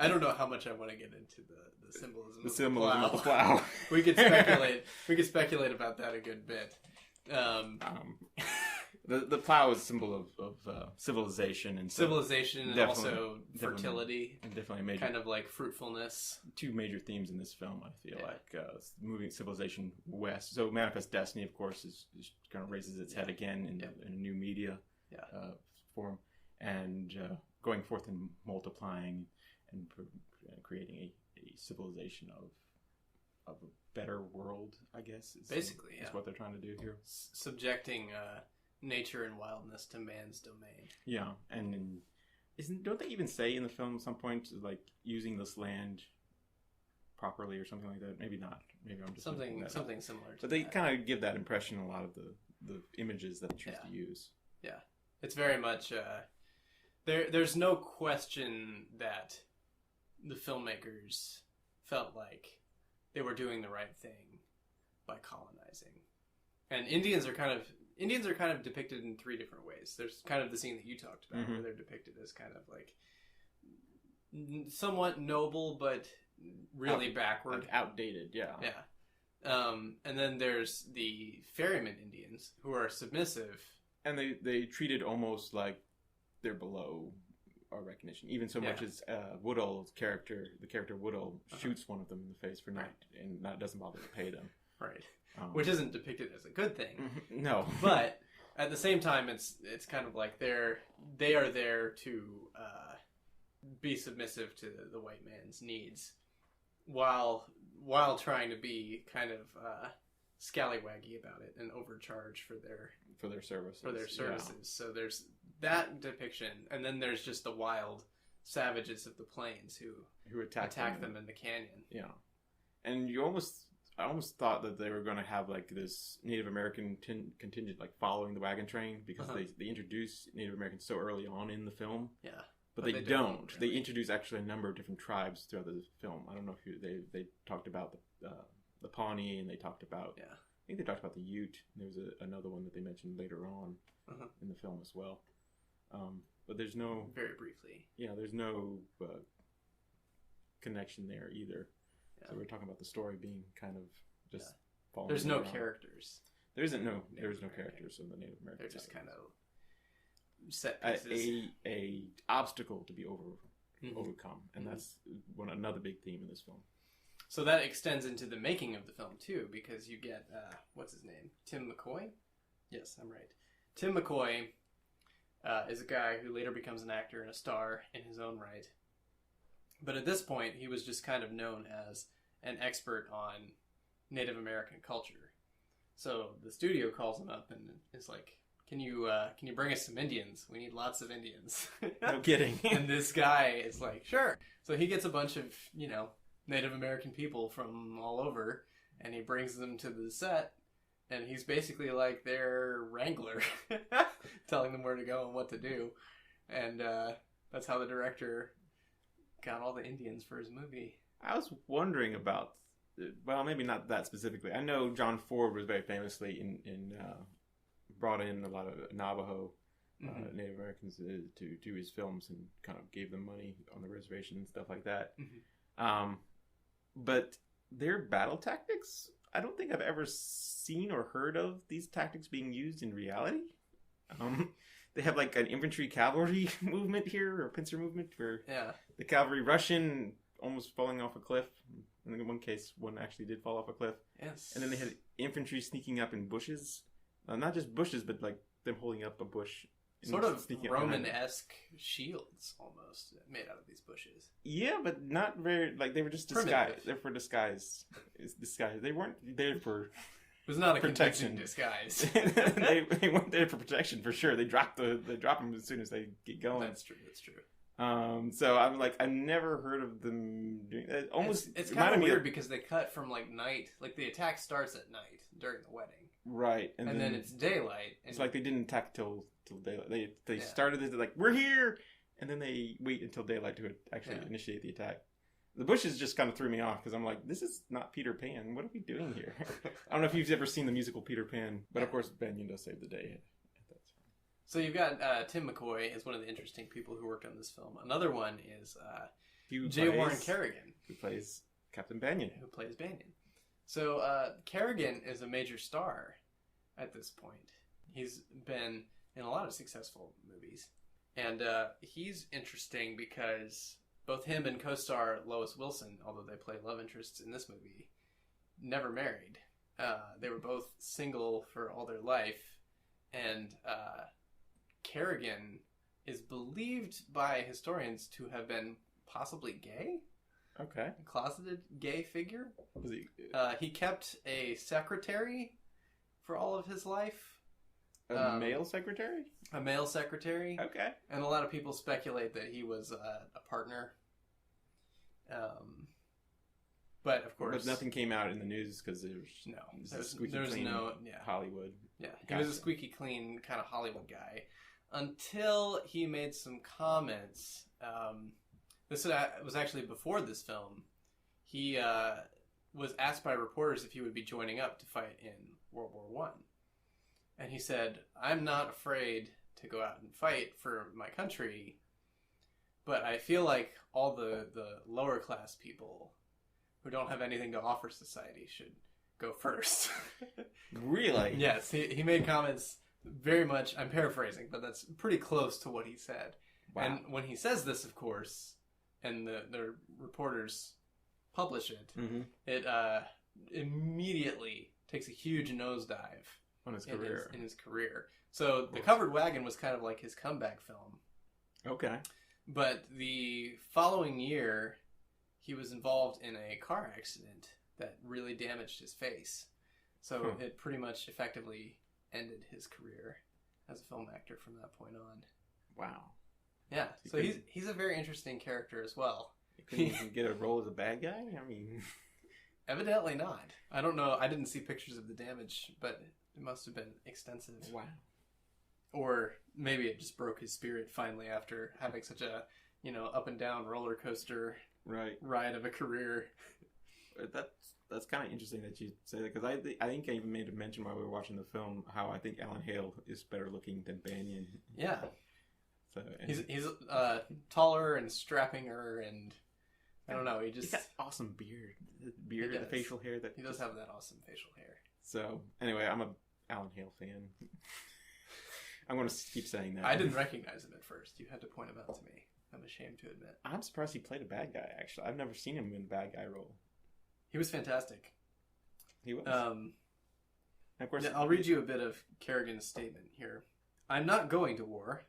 I don't know how much I want to get into the symbolism. The symbolism of the plow. We could speculate. We could speculate about that a good bit. The plow is a symbol of civilization and also fertility, and definitely a major kind of like fruitfulness. Two major themes in this film, I feel like moving civilization west. So Manifest Destiny, of course, is kind of raises its head again in a new media form, and going forth and multiplying and creating a civilization a better world, I guess. Basically, is what they're trying to do here. Subjecting nature and wildness to man's domain. Yeah, and don't they even say in the film at some point, like, using this land properly or something like that? Maybe not. Maybe I'm just something similar to but they kind of give that impression in a lot of the images that they choose to use. Yeah, it's very much there's no question that the filmmakers felt like they were doing the right thing by colonizing. And Indians are kind of depicted in three different ways. There's kind of the scene that you talked about, where they're depicted as kind of like somewhat noble, but really backward, like outdated. Yeah. And then there's the ferryman Indians, who are submissive, and they treated almost like they're below our recognition. Even so much as Woodall's character, the character Woodall, shoots one of them in the face for not, and that doesn't bother to pay them. Right. Which isn't depicted as a good thing. No. But at the same time, it's kind of like they are there to be submissive to the white man's needs, while trying to be kind of scallywaggy about it and overcharge for their services. Yeah. So there's that depiction, and then there's just the wild savages of the plains who attack them in the canyon. Yeah, and I almost thought that they were going to have like this Native American contingent like following the wagon train, because they introduce Native Americans so early on in the film. Yeah. But they don't. Really. They introduce actually a number of different tribes throughout the film. I don't know if they talked about the Pawnee, and they talked about I think they talked about the Ute. There was another one that they mentioned later on in the film as well. But there's no very briefly. Yeah, there's no connection there either. Yeah. So we're talking about the story being kind of just falling. There's no characters. There's no characters in the Native American. They're just kind of set pieces. A obstacle to be overcome, and that's another big theme in this film. So that extends into the making of the film too, because you get what's his name, Tim McCoy. Yes, I'm right. Tim McCoy is a guy who later becomes an actor and a star in his own right. But at this point, he was just kind of known as an expert on Native American culture. So the studio calls him up and is like, Can you bring us some Indians? We need lots of Indians." No kidding. And this guy is like, "Sure." So he gets a bunch of, Native American people from all over, and he brings them to the set, and he's basically like their wrangler, telling them where to go and what to do. And that's how the director got all the Indians for his movie. I was wondering about, well, maybe not that specifically. I know John Ford was very famously in brought in a lot of Navajo Native Americans to his films, and kind of gave them money on the reservation and stuff like that. But their battle tactics, I don't think I've ever seen or heard of these tactics being used in reality. They have like an infantry cavalry movement here, or pincer movement, where the cavalry rush in, almost falling off a cliff. I think in one case, one actually did fall off a cliff. Yes. And then they had infantry sneaking up in bushes. Not just bushes, but like them holding up a bush. Sort of Roman-esque shields, almost, made out of these bushes. Yeah, but not very, like, they were just disguised. They're for disguise. They weren't there for It was not a protection. Disguise. they weren't there for protection, for sure. They drop them as soon as they get going. That's true. So I'm like, I've never heard of them doing that. It's kind of weird because they cut from like night, like the attack starts at night during the wedding. Right. And then it's daylight. And it's like they didn't attack till daylight. They started it like, we're here! And then they wait until daylight to actually initiate the attack. The bushes just kind of threw me off, because I'm like, this is not Peter Pan. What are we doing here? I don't know if you've ever seen the musical Peter Pan, but of course Banyan does save the day at that time. So you've got Tim McCoy as one of the interesting people who worked on this film. Another one is J. Warren Kerrigan, who plays Captain Banyan. So Kerrigan is a major star at this point. He's been in a lot of successful movies. And he's interesting because both him and co-star Lois Wilson, although they play love interests in this movie, never married. They were both single for all their life. And Kerrigan is believed by historians to have been possibly gay. Okay. A closeted gay figure. Was he He kept a secretary for all of his life. a male secretary? A male secretary. Okay. And a lot of people speculate that he was a partner. But of course, But nothing came out in the news because there was no Hollywood. Yeah, he Gotcha. was a squeaky clean kind of Hollywood guy until he made some comments. This was actually before this film. He was asked by reporters if he would be joining up to fight in World War One, and he said, "I'm not afraid to go out and fight for my country, but I feel like all the lower class people who don't have anything to offer society should go first." Really? Yes, he made comments very much, I'm paraphrasing, but that's pretty close to what he said. Wow. And when he says this, of course, and the reporters publish it, it immediately takes a huge nosedive On his career. in his career. So The Covered Wagon was kind of like his comeback film. Okay. But the following year, he was involved in a car accident that really damaged his face. So it pretty much effectively ended his career as a film actor from that point on. Wow. Yeah, so he's a very interesting character as well. You couldn't even get a role as a bad guy? I mean... Evidently not. I don't know. I didn't see pictures of the damage, but it must have been extensive. Wow. Or maybe it just broke his spirit finally after having such a, up and down roller coaster ride of a career. That's kind of interesting that you say that, because I think I even made a mention while we were watching the film how I think Alan Hale is better looking than Banyan. Yeah. So he's taller and strappinger, and I don't know. He's got awesome beard, and facial hair. That he does have that awesome facial hair. So anyway, I'm a Alan Hale fan. I'm going to keep saying that. I didn't recognize him at first. You had to point him out to me. I'm ashamed to admit. I'm surprised he played a bad guy. Actually, I've never seen him in a bad guy role. He was fantastic. He was. Of course, I'll read you a bit of Kerrigan's statement here. I'm not going to war.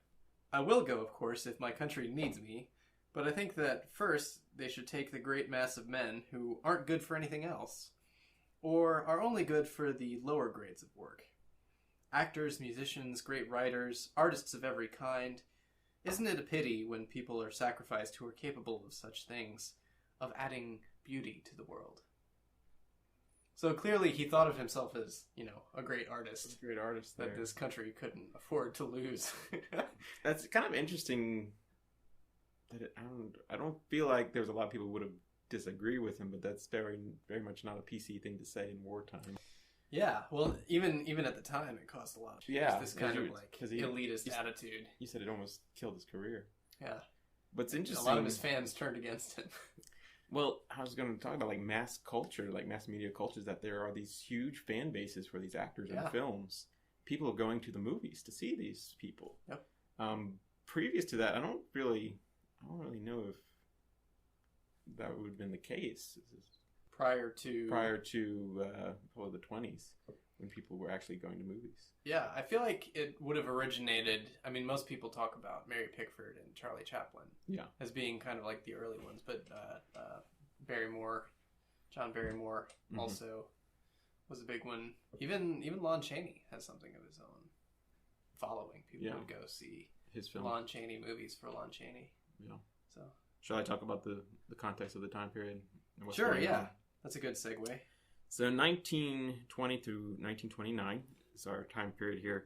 I will go, of course, if my country needs me. But I think that first they should take the great mass of men who aren't good for anything else, or are only good for the lower grades of work. Actors, musicians, great writers, artists of every kind. Isn't it a pity when people are sacrificed who are capable of such things, of adding beauty to the world? So clearly he thought of himself as, a great artist. A great artist that this country couldn't afford to lose. That's kind of interesting. That I don't feel like there's a lot of people who would have disagree with him, but that's very, very much not a PC thing to say in wartime. Yeah, well, even at the time, it caused a lot. Yeah, this kind of elitist attitude. You said it almost killed his career. Yeah, what's interesting, a lot of his fans turned against him. Well, I was going to talk about mass culture, mass media cultures, that there are these huge fan bases for these actors in films. People are going to the movies to see these people. Yep. Previous to that, I don't really know if that would have been the case. Prior to probably the 20s, when people were actually going to movies. Yeah, I feel like it would have originated. I mean, most people talk about Mary Pickford and Charlie Chaplin, as being kind of like the early ones, but John Barrymore also was a big one. Even Lon Chaney has something of his own following. People would go see his film. Lon Chaney movies for Lon Chaney. Yeah. So, shall I talk about the context of the time period? Sure. Yeah. That's a good segue. So 1920 through 1929 is our time period here.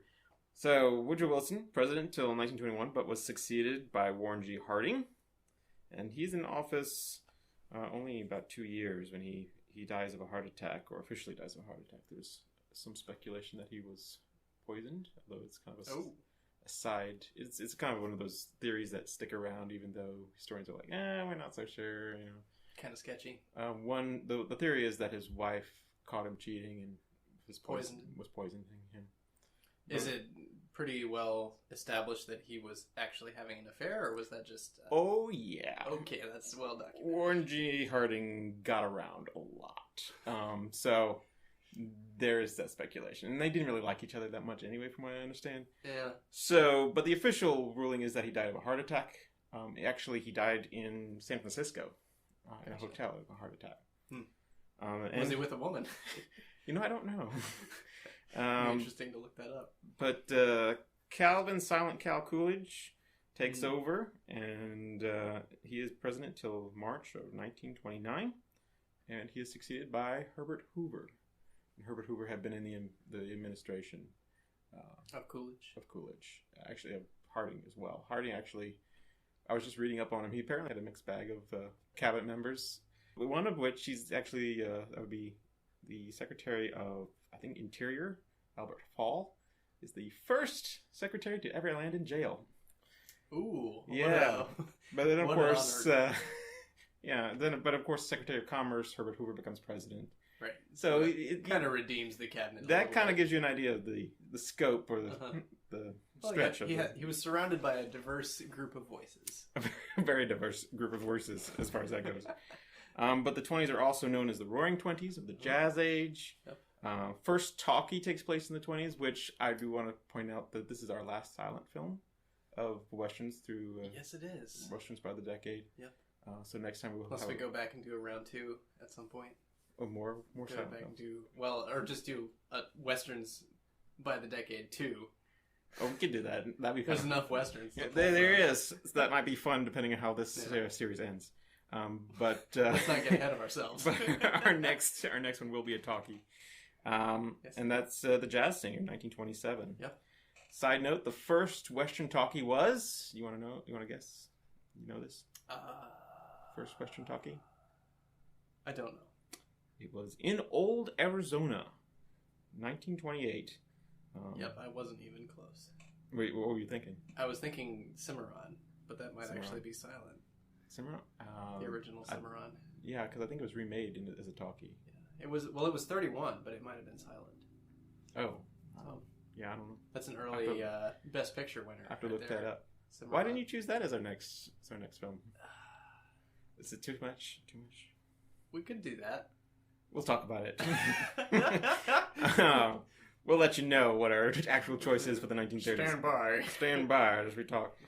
So Woodrow Wilson, president till 1921, but was succeeded by Warren G. Harding. And he's in office only about 2 years when he dies of a heart attack, or officially dies of a heart attack. There's some speculation that he was poisoned, although it's kind of a side. It's kind of one of those theories that stick around, even though historians are like, we're not so sure, Kind of sketchy. The theory is that his wife caught him cheating and was poisoning him. Is it pretty well established that he was actually having an affair, or was that just... Oh, yeah. Okay, that's well documented. Warren G. Harding got around a lot. So there is that speculation. And they didn't really like each other that much anyway, from what I understand. Yeah. So, but the official ruling is that he died of a heart attack. Actually, he died in San Francisco. in a hotel with a heart attack. And was he with a woman? I don't know. Interesting to look that up. But Calvin Silent Cal Coolidge takes over, and he is president till March of 1929, and he is succeeded by Herbert Hoover. And Herbert Hoover had been in the administration of Coolidge. Actually, of Harding as well. Harding actually, I was just reading up on him. He apparently had a mixed bag of cabinet members. One of which he's actually that would be the Secretary of, I think, Interior, Albert Fall, is the first secretary to ever land in jail. Ooh, yeah. But then of course, but of course, Secretary of Commerce Herbert Hoover becomes president. Right. So it kind of redeems the cabinet. That kind of gives you an idea of the scope or the stretch of it. He was surrounded by a diverse group of voices. A very diverse group of voices as far as that goes. But the 20s are also known as the Roaring Twenties of the Jazz Age. Yep. First talkie takes place in the 20s, which I do want to point out that this is our last silent film of Westerns through... yes, it is. Westerns by the decade. Yep. So next time we'll Plus we go back and do a round 2 at some point. Oh, more silent back films. or just do Westerns by the decade 2. Oh, we could do that. That'd be fun. There's enough Westerns. Yeah, there is. So that might be fun depending on how this series ends. But let's not get ahead of ourselves. our next one will be a talkie, and that's the Jazz Singer, 1927. Yep. Side note: the first Western talkie was. You want to know? You want to guess? You know this? First Western talkie? I don't know. It was in Old Arizona, 1928. Yep, I wasn't even close. Wait, what were you thinking? I was thinking Cimarron, but that might actually be silent. Cimarron? The original Cimarron. Yeah, because I think it was remade as a talkie. Yeah. It was 31, but it might have been silent. Oh. Yeah, I don't know. That's an early Best Picture winner. I have to look that up. Cimarron. Why didn't you choose that as our next film? Is it too much? We could do that. We'll talk about it. We'll let you know what our actual choice is for the 1930s. Stand by as we talk.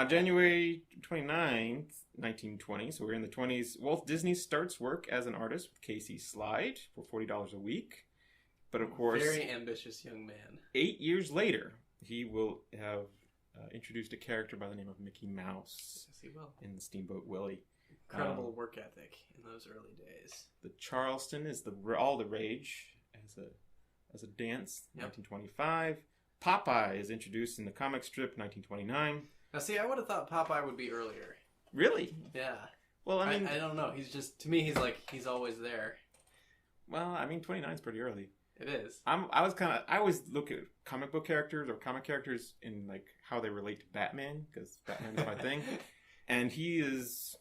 January 29th, 1920, so we're in the 20s. Walt Disney starts work as an artist with Casey Slide for $40 a week. But of course... Very ambitious young man. 8 years later, he will have introduced a character by the name of Mickey Mouse. Yes, he will. In Steamboat Willie. Incredible work ethic in those early days. The Charleston is all the rage as a dance, 1925. Popeye is introduced in the comic strip, 1929. Now, see, I would have thought Popeye would be earlier. Really? Yeah. Well, I mean... I don't know. To me, he's always there. Well, I mean, 29 is pretty early. It is. I always look at comic book characters or comic characters in, like, how they relate to Batman, because Batman is my thing. And he is,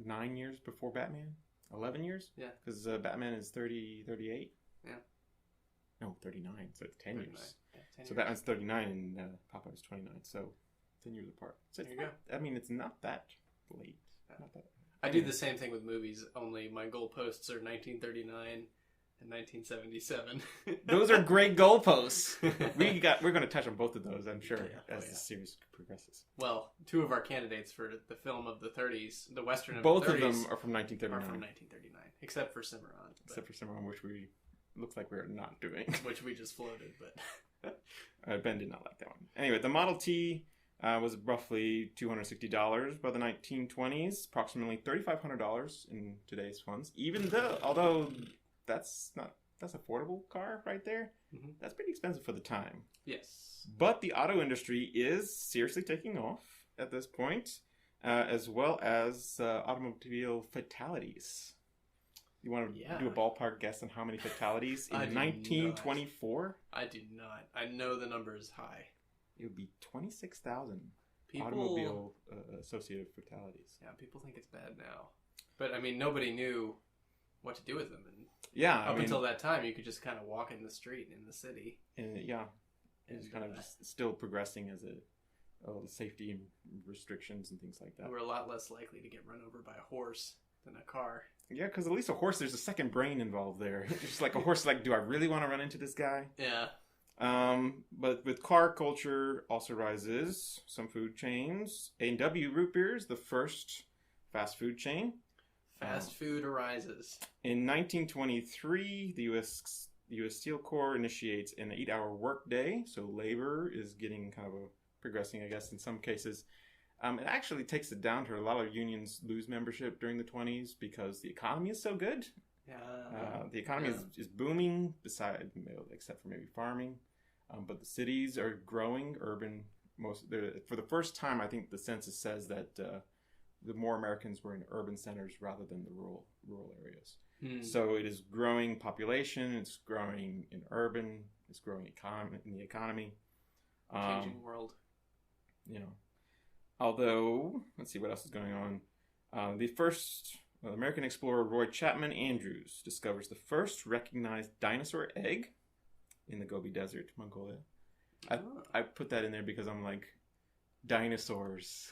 9 years before Batman? 11 years? Yeah. Because Batman is 38? Yeah. No, 39, so it's 10 years. Yeah, 10 so years. Batman's 39 and Popeye was 29, so 10 years apart. So there you go. I mean, it's not that late. Not that. I do the same thing with movies, only my goalposts are 1939 and 1977. Those are great goalposts. We're going to touch on both of those, I'm sure, as the series progresses. Well, two of our candidates for the film of the 30s, the Western of both the 30s, of them are from 1939. Are from 1939, except for Cimarron. Except for Cimarron, which looks like we're not doing. Which we just floated, but... Ben did not like that one. Anyway, the Model T was roughly $260 by the 1920s, approximately $3,500 in today's funds. Although that's affordable car right there. Mm-hmm. That's pretty expensive for the time. Yes. But the auto industry is seriously taking off at this point, as well as automobile fatalities. You want to do a ballpark guess on how many fatalities in 1924? I do not. I know the number is high. It would be 26,000 automobile associated fatalities. Yeah, people think it's bad now. But, I mean, nobody knew what to do with them. And until that time, you could just kind of walk in the street in the city. And it's kind of just still progressing as the safety restrictions and things like that. We're a lot less likely to get run over by a horse than a car. Yeah, because at least a horse, there's a second brain involved there. It's just like a horse, like, do I really want to run into this guy? Yeah. But with car culture also rises some food chains. A&W Root Beer is the first fast food chain. Fast food arises. In 1923, the U.S. Steel Corps initiates an 8-hour workday, so labor is getting kind of progressing, I guess, in some cases. It actually takes a downturn. A lot of unions lose membership during the 20s because the economy is so good. Yeah. The economy is booming, except for maybe farming. But the cities are growing, urban. For the first time, I think the census says that the more Americans were in urban centers rather than the rural areas. So it is growing population. It's growing in urban. It's growing in the economy. Changing world. You know, although let's see what else is going on. The first American explorer Roy Chapman Andrews discovers the first recognized dinosaur egg in the Gobi Desert, Mongolia. I put that in there because I'm like, dinosaurs.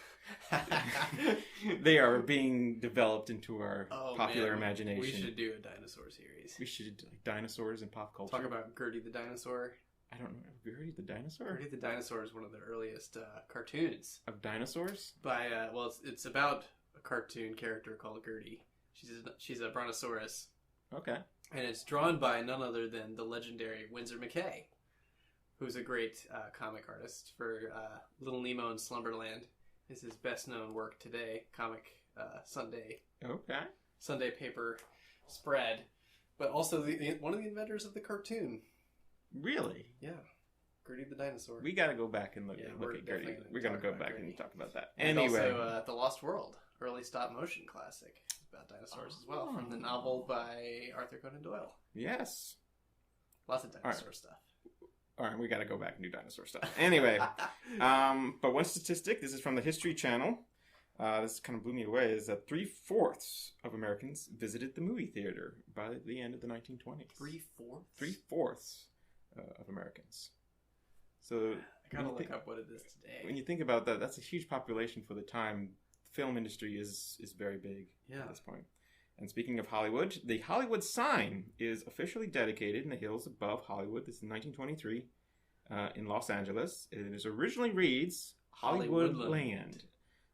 They are being developed into our popular imagination. We should do a dinosaur series. We should do dinosaurs in pop culture. Talk about Gertie the dinosaur. I don't know. Gertie the dinosaur? Gertie the dinosaur is one of the earliest cartoons. Of dinosaurs? It's about a cartoon character called Gertie. She's a brontosaurus. Okay. And it's drawn by none other than the legendary Winsor McCay, who's a great comic artist for Little Nemo and Slumberland. Is his best known work today, comic Sunday. Okay. Sunday paper spread, but also one of the inventors of the cartoon. Really? Yeah. Gertie the dinosaur. We got to go back and look at Gertie. We're going to go back and talk about that. And anyway. Also, The Lost World, early stop motion classic about dinosaurs as well, from the novel by Arthur Conan Doyle. Yes. Lots of dinosaur stuff. All right, we got to go back and do dinosaur stuff. Anyway, but one statistic, this is from the History Channel, this kind of blew me away, is that 3/4 of Americans visited the movie theater by the end of the 1920s. 3/4? 3/4 of Americans. So I gotta look up what it is today. When you think about that, that's a huge population for the time. The film industry is very big at this point. And speaking of Hollywood, the Hollywood sign is officially dedicated in the hills above Hollywood. This is 1923 in Los Angeles. It originally reads Hollywood Land.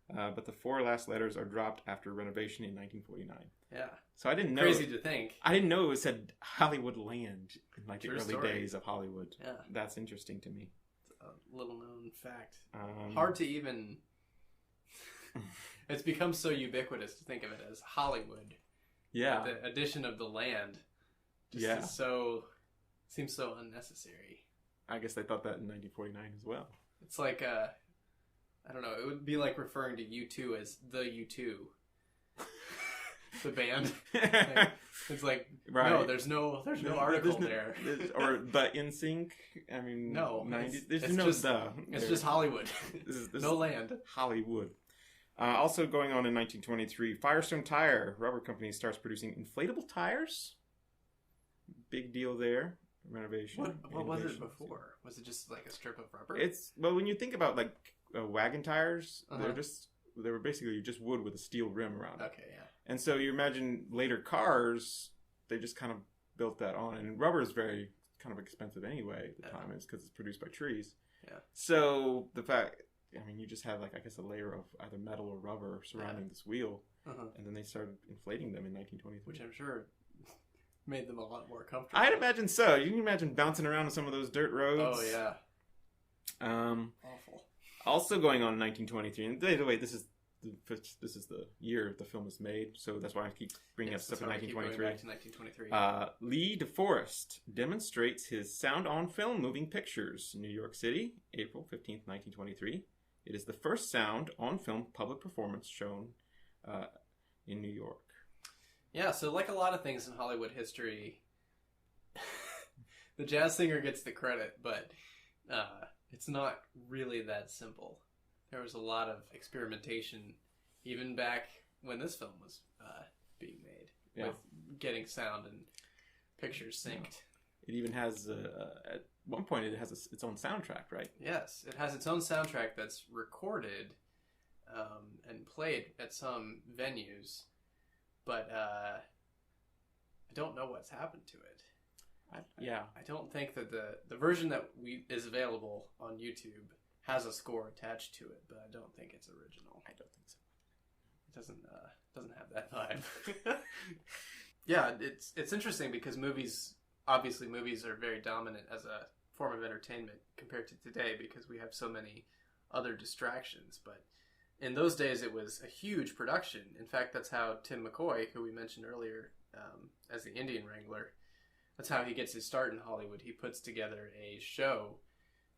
But the 4 last letters are dropped after renovation in 1949. Yeah. So I didn't know. Crazy to think. I didn't know it said Hollywood Land in like the early story. days of Hollywood. Yeah. That's interesting to me. It's a little known fact. Hard to even... It's become so ubiquitous to think of it as Hollywood. Yeah. The addition of the land is seems so unnecessary. I guess they thought that in 1949 as well. It's like I don't know, it would be like referring to U2 as the U2. The band. It's like no, there's no article there. Or the NSYNC. I mean, no, 90s. It's just Hollywood. No land. Hollywood. Also going on in 1923, Firestone Tire Rubber Company starts producing inflatable tires. Big deal there. Renovation. What was it before? Was it just like a strip of rubber? When you think about like wagon tires, they were basically just wood with a steel rim around it. Okay, yeah. And so you imagine later cars, they just kind of built that on. And rubber is very kind of expensive anyway at the time, is because it's produced by trees. Yeah. So the fact, I mean, you just have like, I guess, a layer of either metal or rubber surrounding this wheel. And then they started inflating them in 1923. Which I'm sure made them a lot more comfortable. I'd imagine so. You can imagine bouncing around on some of those dirt roads. Oh, yeah. Awful. Also going on in 1923, and by the way, this is the year the film was made, so that's why I keep bringing up stuff in 1923. Back to 1923. Lee DeForest demonstrates his sound on film moving pictures in New York City, April 15th, 1923. It is the first sound on film public performance shown in New York. Yeah, so like a lot of things in Hollywood history, the jazz singer gets the credit, but it's not really that simple. There was a lot of experimentation, even back when this film was being made, with getting sound and pictures synced. It even has, at one point, it has its own soundtrack, right? Yes, it has its own soundtrack that's recorded and played at some venues, but I don't know what's happened to it. I don't think that the version that is available on YouTube has a score attached to it, but I don't think it's original. I don't think so. It doesn't have that vibe. Yeah, it's interesting because movies are very dominant as a form of entertainment compared to today because we have so many other distractions. But in those days, it was a huge production. In fact, that's how Tim McCoy, who we mentioned earlier as the Indian Wrangler, that's how he gets his start in Hollywood. He puts together a show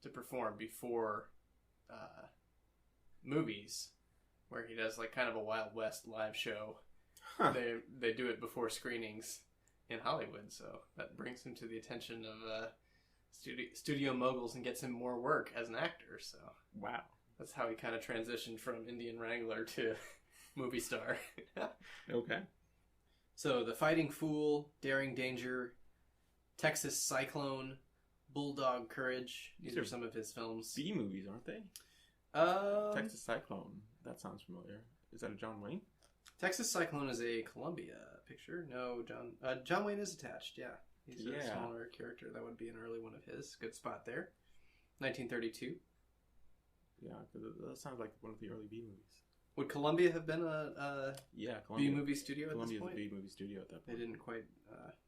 to perform before movies, where he does like kind of a Wild West live show. Huh. They do it before screenings in Hollywood, so that brings him to the attention of studio moguls and gets him more work as an actor. So wow, that's how he kind of transitioned from Indian Wrangler to movie star. Okay. So The Fighting Fool, Daring Danger, Texas Cyclone, Bulldog Courage. These are some of his films. B movies, aren't they? Texas Cyclone. That sounds familiar. Is that a John Wayne? Texas Cyclone is a Columbia picture. No, John Wayne is attached. Yeah, he's a smaller character. That would be an early one of his. Good spot there. 1932. Yeah, that sounds like one of the early B movies. Would Columbia have been a Columbia, B movie studio at this point? Columbia's a B movie studio at that point. They didn't quite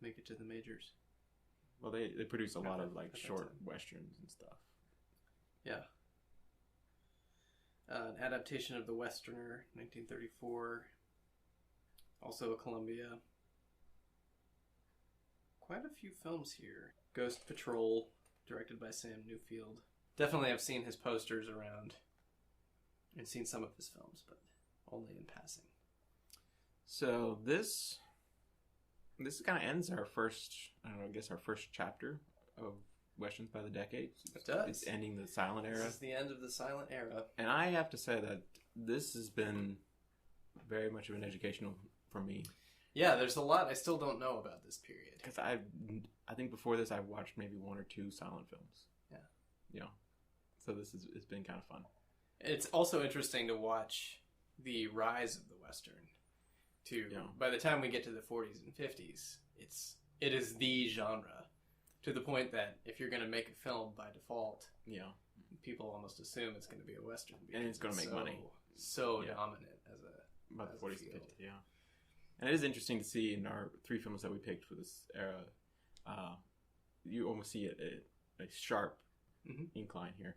make it to the majors. Well, they produce a lot of like short westerns and stuff. Yeah. An adaptation of The Westerner, 1934. Also a Columbia. Quite a few films here. Ghost Patrol, directed by Sam Newfield. Definitely have seen his posters around and seen some of his films, but only in passing. So this kind of ends our first, our first chapter of Westerns by the Decade. It does. It's ending the silent era. This is the end of the silent era. And I have to say that this has been very much of an educational for me. Yeah, there's a lot I still don't know about this period. Because I think before this I watched maybe one or two silent films. Yeah. Yeah. So it's been kind of fun. It's also interesting to watch the rise of the Western. By the time we get to the 40s and 50s, it is the genre. To the point that if you're going to make a film by default, people almost assume it's going to be a Western. And it's going to make money. So dominant as a About the 40s and 50s, yeah. And it is interesting to see in our three films that we picked for this era, you almost see a sharp incline here.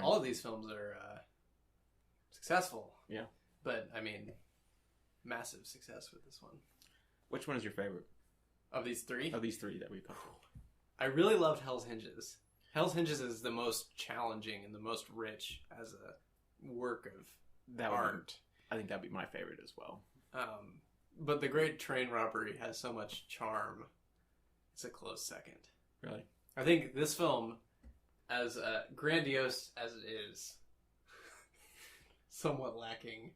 All of these films are successful. Yeah. But, I mean, massive success with this one. Which one is your favorite? Of these three? Of these three that we picked. I really loved Hell's Hinges. Hell's Hinges is the most challenging and the most rich as a work of art. I think that'd be my favorite as well. But The Great Train Robbery has so much charm. It's a close second. Really? I think this film, as grandiose as it is, somewhat lacking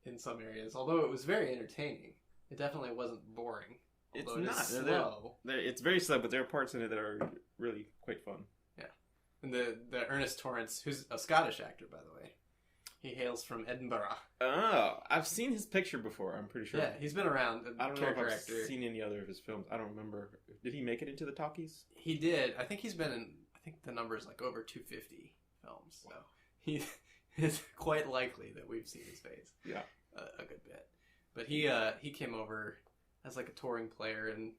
in some areas. Although it was very entertaining. It definitely wasn't boring. It's not. Slow. It's very slow, but there are parts in it that are really quite fun. Yeah. And the Ernest Torrance, who's a Scottish actor, by the way. He hails from Edinburgh. Oh, I've seen his picture before, I'm pretty sure. Yeah, he's been around. I don't know if I've seen any other of his films. I don't remember. Did he make it into the talkies? He did. I think he's been in, I think the number is like over 250 films. So it's quite likely that we've seen his face. Yeah. A good bit. But he came over as like a touring player, and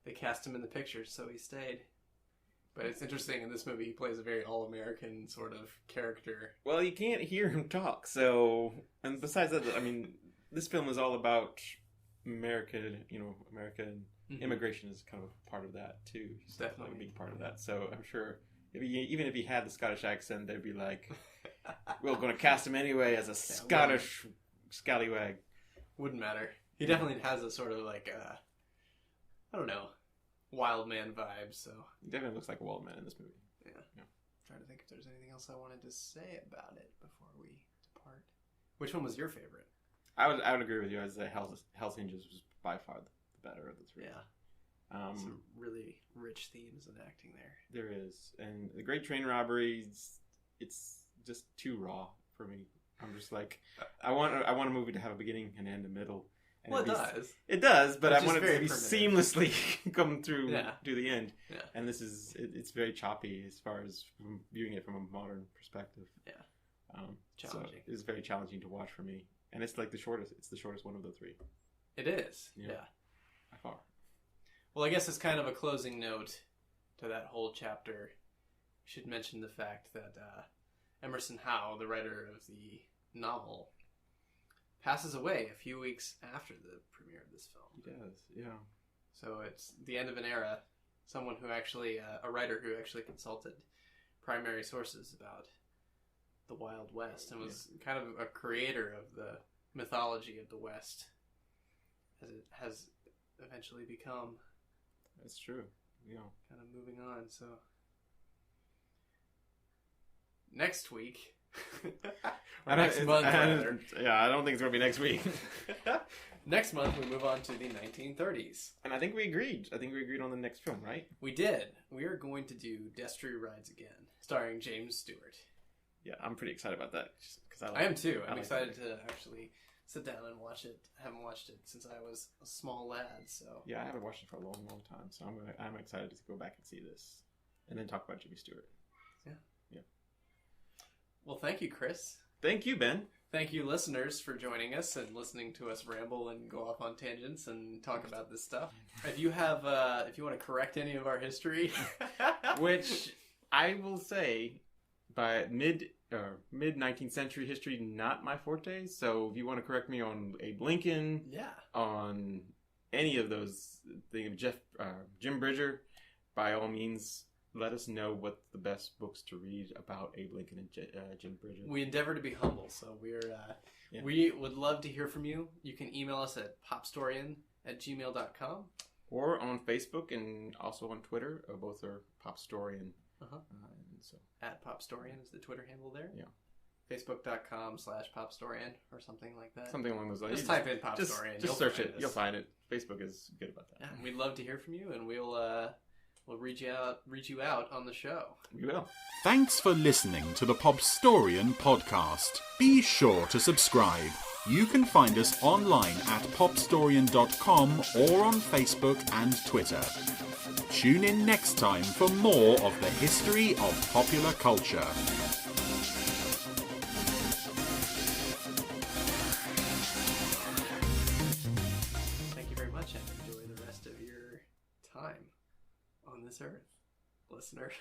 they cast him in the picture, so he stayed. But it's interesting, in this movie he plays a very all-American sort of character. Well, you can't hear him talk, so... And besides that, I mean, this film is all about American immigration is kind of a part of that, too. It's definitely a big part of that. So I'm sure, even if he had the Scottish accent, they'd be like, we're going to cast him anyway as a Scottish scallywag. Wouldn't matter. He definitely has a sort of like, I don't know, wild man vibe, so... He definitely looks like a wild man in this movie. Yeah. Trying to think if there's anything else I wanted to say about it before we depart. Which one was your favorite? I would agree with you. I'd say Hell's Hinges was by far the better of the three. Yeah. Some really rich themes and acting there. There is. And The Great Train Robbery, it's just too raw for me. I'm just like, I want a movie to have a beginning and end, a middle. Well, it does. It does, but I want it to be seamlessly come through to the end. Yeah. And it's very choppy as far as viewing it from a modern perspective. Yeah. Challenging. So it's very challenging to watch for me. And it's like the shortest. It's the shortest one of the three. It is. Yeah. Yeah. By far. Well, I guess it's kind of a closing note to that whole chapter. We should mention the fact that Emerson Howe, the writer of the novel, passes away a few weeks after the premiere of this film. He does, yeah. So it's the end of an era. Someone who actually, a writer who actually consulted primary sources about the Wild West and was kind of a creator of the mythology of the West, as it has eventually become. That's true. Yeah. Kind of moving on. So next week, or next month, rather. Yeah, I don't think it's going to be next week. Next month, we move on to the 1930s. And I think we agreed. I think we agreed on the next film, right? We did. We are going to do Destry Rides Again, starring James Stewart. Yeah, I'm pretty excited about that. Cause I am too. I'm excited to actually sit down and watch it. I haven't watched it since I was a small lad, so... Yeah, I haven't watched it for a long, long time, so I'm excited to go back and see this. And then talk about Jimmy Stewart. Yeah. Yeah. Well, thank you, Chris. Thank you, Ben. Thank you, listeners, for joining us and listening to us ramble and go off on tangents and talk about this stuff. If you have, if you want to correct any of our history, which I will say, by mid 19th century history, not my forte. So if you want to correct me on Abe Lincoln, on any of those things, Jim Bridger, by all means, let us know what the best books to read about Abe Lincoln and Jim Bridger. We endeavor to be humble, so we would love to hear from you. You can email us at popstorian@gmail.com. Or on Facebook and also on Twitter. Both are Popstorian. So at Popstorian is the Twitter handle there. Yeah. Facebook.com/Popstorian or something like that. Something along those lines. Just type in Popstorian. Just search it. You'll find it. Facebook is good about that. Yeah, we'd love to hear from you, and we'll reach you out on the show. We will. Thanks for listening to the Popstorian Podcast. Be sure to subscribe. You can find us online at popstorian.com or on Facebook and Twitter. Tune in next time for more of the history of popular culture. Thank you very much, and enjoy the rest of your time on this earth, listener.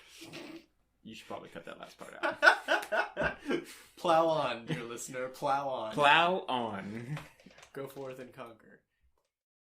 You should probably cut that last part out. Plow on, dear listener. Plow on. Plow on. Go forth and conquer.